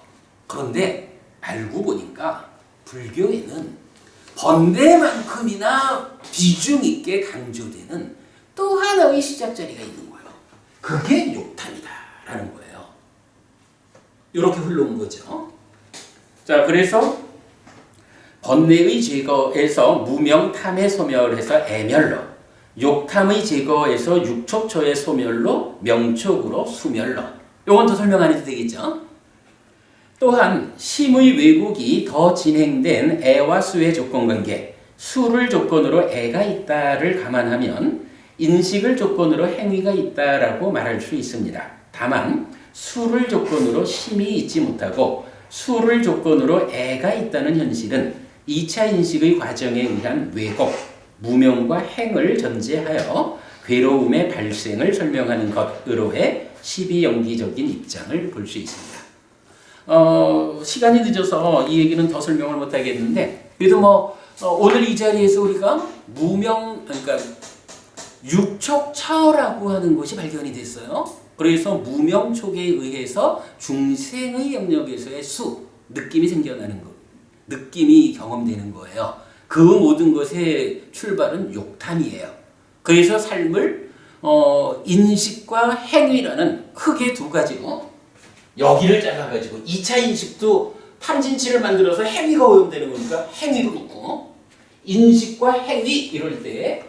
S1: 그런데 알고 보니까 불교에는 번뇌만큼이나 비중 있게 강조되는 또 하나의 시작자리가 있는 거예요. 그게 욕탐이다라는 거예요. 이렇게 흘러온 거죠. 자, 그래서 번뇌의 제거에서 무명탐의 소멸해서 애멸로, 욕탐의 제거에서 육촉초의 소멸로, 명촉으로 수멸로. 요건 더 설명 안 해도 되겠죠? 또한 심의 왜곡이 더 진행된 애와 수의 조건관계, 수를 조건으로 애가 있다를 감안하면 인식을 조건으로 행위가 있다라고 말할 수 있습니다. 다만 수를 조건으로 심이 있지 못하고 수를 조건으로 애가 있다는 현실은 2차 인식의 과정에 의한 왜곡, 무명과 행을 전제하여 괴로움의 발생을 설명하는 것으로의 시비연기적인 입장을 볼 수 있습니다. 시간이 늦어서 이 얘기는 더 설명을 못 하겠는데 그래도 오늘 이 자리에서 우리가 그러니까 육촉처라고 하는 것이 발견이 됐어요. 그래서 무명촉에 의해서 중생의 영역에서의 느낌이 생겨나는 것, 느낌이 경험되는 거예요. 그 모든 것의 출발은 욕탐이에요. 그래서 삶을 인식과 행위라는 크게 두 가지로 여기를 잘라가지고 2차 인식도 탐진치를 만들어서 행위가 오염되는 거니까 행위로 놓고 인식과 행위 이럴 때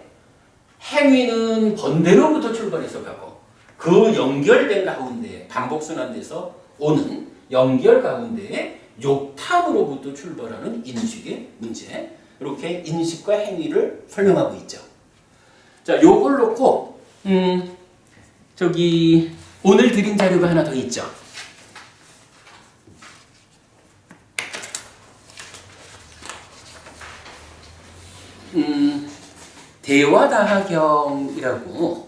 S1: 행위는 번뇌로부터 출발해서 가고 그 연결된 가운데 반복순환돼서 오는 연결 가운데에 욕탐으로부터 출발하는 인식의 문제 이렇게 인식과 행위를 설명하고 있죠. 자, 요걸 놓고 오늘 드린 자료가 하나 더 있죠. 대화다하경이라고,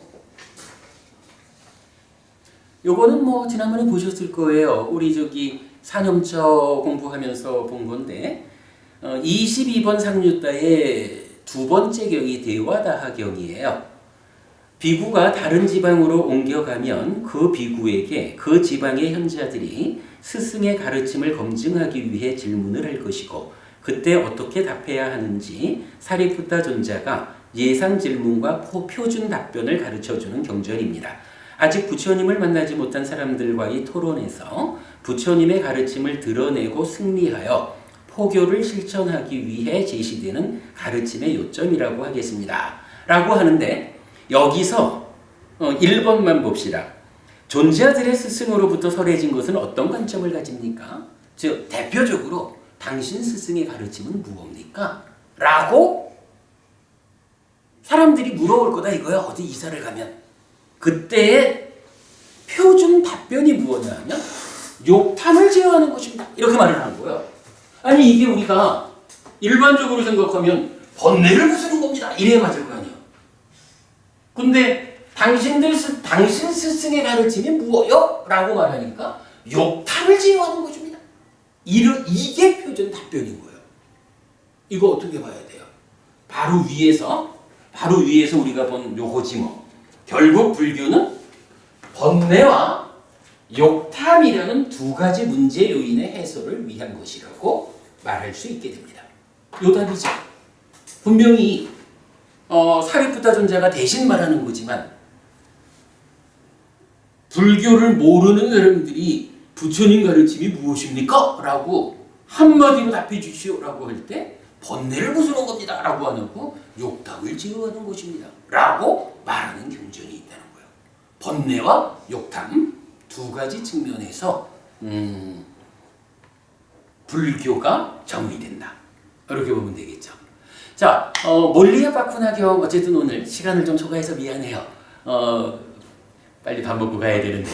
S1: 요거는 뭐 지난번에 보셨을 거예요. 우리 저기 산염처 공부하면서 본 건데 22번 상류다의 두 번째 경이 대화다하경이에요. 비구가 다른 지방으로 옮겨가면 그 비구에게 그 지방의 현자들이 스승의 가르침을 검증하기 위해 질문을 할 것이고 그때 어떻게 답해야 하는지 사리푸타 존자가 예상 질문과 표준 답변을 가르쳐주는 경전입니다. 아직 부처님을 만나지 못한 사람들과의 토론에서 부처님의 가르침을 드러내고 승리하여 포교를 실천하기 위해 제시되는 가르침의 요점이라고 하겠습니다. 라고 하는데 여기서 1번만 봅시다. 존재들의 스승으로부터 설해진 것은 어떤 관점을 가집니까? 즉 대표적으로 당신 스승의 가르침은 무엇입니까? 라고 사람들이 물어볼 거다 이거야. 어디 이사를 가면. 그때의 표준 답변이 무엇이냐면 욕탐을 제어하는 것입니다. 이렇게 말을 하는 거예요. 아니 이게 우리가 일반적으로 생각하면 번뇌를 부수는 겁니다. 이래야 맞을 거 아니에요. 근데 당신 스승의 가르침이 무엇요? 라고 말하니까 욕탐을 제어하는 것입니다. 이게 표준 답변인 거예요. 이거 어떻게 봐야 돼요? 바로 위에서 우리가 본 요거지 뭐. 결국 불교는 번뇌와 욕탐이라는 두 가지 문제 요인의 해소를 위한 것이라고 말할 수 있게 됩니다. 요 답이죠. 분명히 사리푸타 존자가 대신 말하는 거지만 불교를 모르는 사람들이 부처님 가르침이 무엇입니까? 라고 한마디로 답해 주시오 라고 할 때 번뇌를 부수는 겁니다 라고 안 하고 욕탐을 제어하는 것입니다 라고 말하는 경전이 있다는 거예요. 번뇌와 욕탐 두 가지 측면에서 불교가 정리된다. 이렇게 보면 되겠죠. 자, 몰리아 바쿠나경 어쨌든 오늘 시간을 좀 초과해서 미안해요. 빨리 밥 먹고 가야 되는데.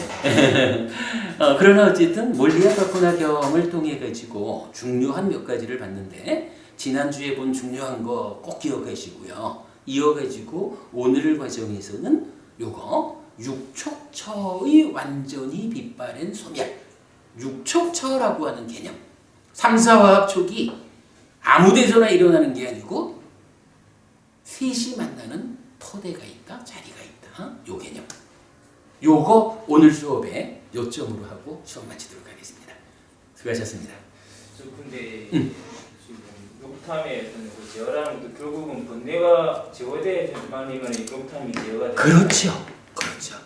S1: 그러나 어쨌든 몰리아 바쿠나경을 통해 가지고 중요한 몇 가지를 봤는데 지난주에 본 중요한 거 꼭 기억하시고요. 이어가지고 오늘 과정에서는 요거 육촉처의 완전히 빛바랜 소멸, 육촉처라고 하는 개념. 삼사화합촉이 아무 데서나 일어나는 게 아니고 셋이 만나는 토대가 있다, 자리가 있다. 요 개념. 요거 오늘 수업에 요점으로 하고 수업 마치도록 하겠습니다. 수고하셨습니다.
S2: 근데 지금 욕탐의 그 제어라는 것도 결국은 번뇌가 제어돼야 되지만이면 욕탐이 제어가 되는
S1: 그렇죠. 그렇죠.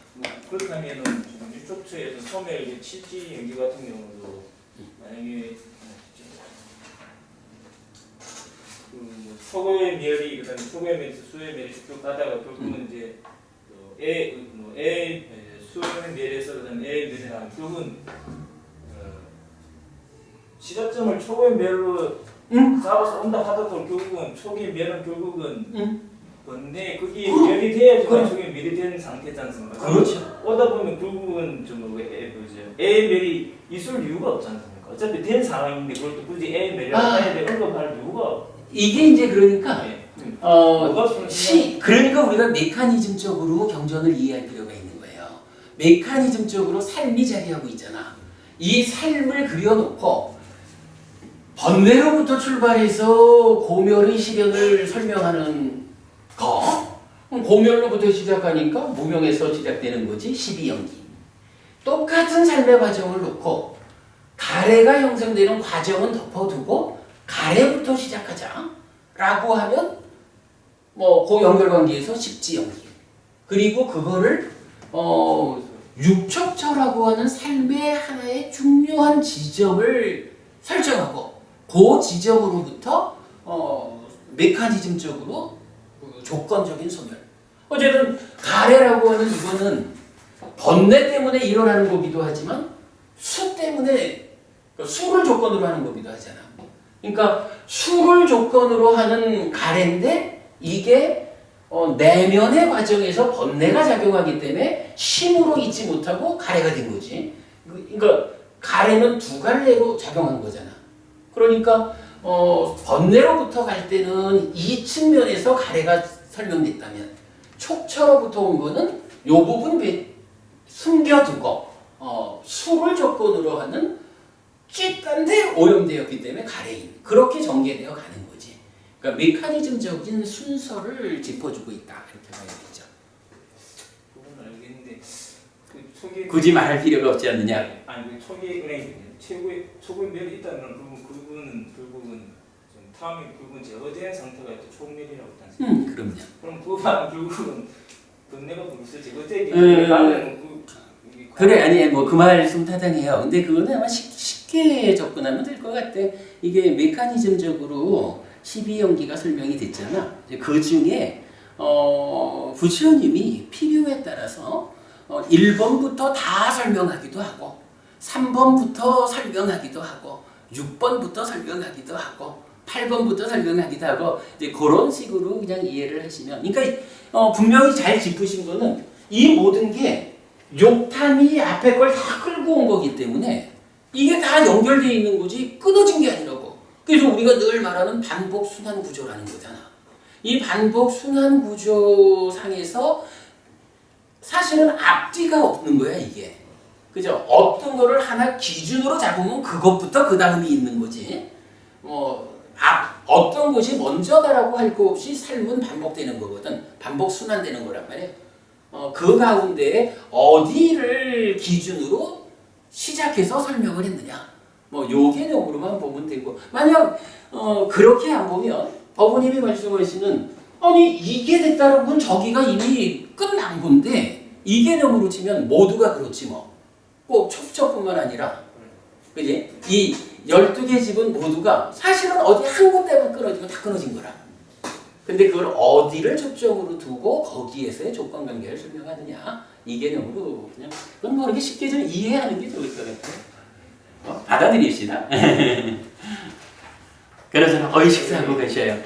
S2: 그렇다면은 지금 유촉처에서 소멸 칠지 연기 같은 경우도 만약에 그 소고의 멸이 그다음에 소고의 멸에서 수의 멸이 쭉 가다가 결국은 이제 수의 멸에서 그다음에 애의 멸이나 결국은 시작점을 초고의 멸로 잡아서 온다 하더라도 결국은 초기의 멸은 결국은 번뇌 그게 멸이 돼야지만 초기의 멸이 되는 상태지 않습니까?
S1: 그렇죠.
S2: 오다 보면 결국은 좀 애의 멸이 있을 이유가 없지 않습니까? 어차피 된 상황인데 그걸 또 굳이 애의 멸이라고 해야 돼 언급할 이유가
S1: 이게 이제 그러니까
S2: 네.
S1: 그러니까 우리가 메커니즘적으로 경전을 이해할 필요가 있는 거예요. 메커니즘적으로 삶이 자리하고 있잖아. 이 삶을 그려놓고 번뇌로부터 출발해서 고멸의 실현을 설명하는 거. 고멸로부터 시작하니까 무명에서 시작되는 거지. 12연기. 똑같은 삶의 과정을 놓고 가래가 형성되는 과정은 덮어두고 가래부터 시작하자 라고 하면 그 연결관계에서 십지연기. 그리고 그거를 육촉처라고 하는 삶의 하나의 중요한 지점을 설정하고 그 지점으로부터 메커니즘적으로 조건적인 소멸. 어쨌든 가래라고 하는 이거는 번뇌 때문에 일어나는 거기도 하지만 수 때문에 수를 조건으로 하는 거기도 하잖아. 그러니까 수를 조건으로 하는 가래인데 이게 내면의 과정에서 번뇌가 작용하기 때문에 심으로 잊지 못하고 가래가 된 거지. 그러니까 가래는 두 갈래로 작용한 거잖아. 그러니까 번뇌로부터 갈 때는 이 측면에서 가래가
S3: 설명됐다면 촉처로부터 온 거는 요 부분 숨겨두고 수를 조건으로 하는 찌딴데 오염되었기 때문에 가래인 그렇게 전개되어 가는 거지. 그러니까 메커니즘적인 순서를 짚어주고 있다 이렇게 봐야겠죠.
S2: 그건 알겠는데 그 초기
S1: 굳이 말할 필요가 없지 않느냐.
S2: 아니 그 초기 은행 최고의 초고멸이 있다는 그분은 결국은 좀 탐이 결국은 제거된 상태가 초고멸이라고 했지.
S1: 그럼요.
S2: 그럼 그만 결국은 돈내가 벌써 제거되기 때문에 나는
S1: 그래 아니 뭐 그 말씀 타당해요. 근데 그거는 아마 쉽게 접근하면 될 것 같아. 이게 메커니즘적으로 12연기가 설명이 됐잖아. 그 중에 부처님이 필요에 따라서 1번부터 다 설명하기도 하고 3번부터 설명하기도 하고 6번부터 설명하기도 하고 8번부터 설명하기도 하고 이제 그런 식으로 그냥 이해를 하시면 그러니까 분명히 잘 짚으신 거는 이 모든 게 욕탐이 앞에 걸 다 끌고 온 거기 때문에 이게 다 연결되어 있는 거지 끊어진 게 아니라고. 그래서 우리가 늘 말하는 반복 순환 구조라는 거잖아. 이 반복 순환 구조 상에서 사실은 앞뒤가 없는 거야 이게. 그죠? 어떤 거를 하나 기준으로 잡으면 그것부터 그 다음이 있는 거지. 어떤 것이 먼저다라고 할 거 없이 삶은 반복되는 거거든. 반복 순환되는 거란 말이야. 그 가운데에 어디를 기준으로 시작해서 설명을 했느냐. 요 개념으로만 보면 되고. 만약 그렇게 안 보면 어머님이 말씀하시는 아니 이게 됐다는 건 저기가 이미 끝난 건데 이 개념으로 치면 모두가 그렇지 뭐. 꼭 촉처뿐만 아니라 그지? 이 12개 집은 모두가 사실은 어디 한 군데만 끊어지고 다 끊어진 거라. 근데 그걸 어디를 초점으로 두고 거기에서의 조건관계를 설명하느냐 이 개념으로 그냥 그건 뭐 이렇게 쉽게 좀 이해하는 게 좋을 것 같아요. 받아들입시다. 그래서 어이 식사하고 가셔요.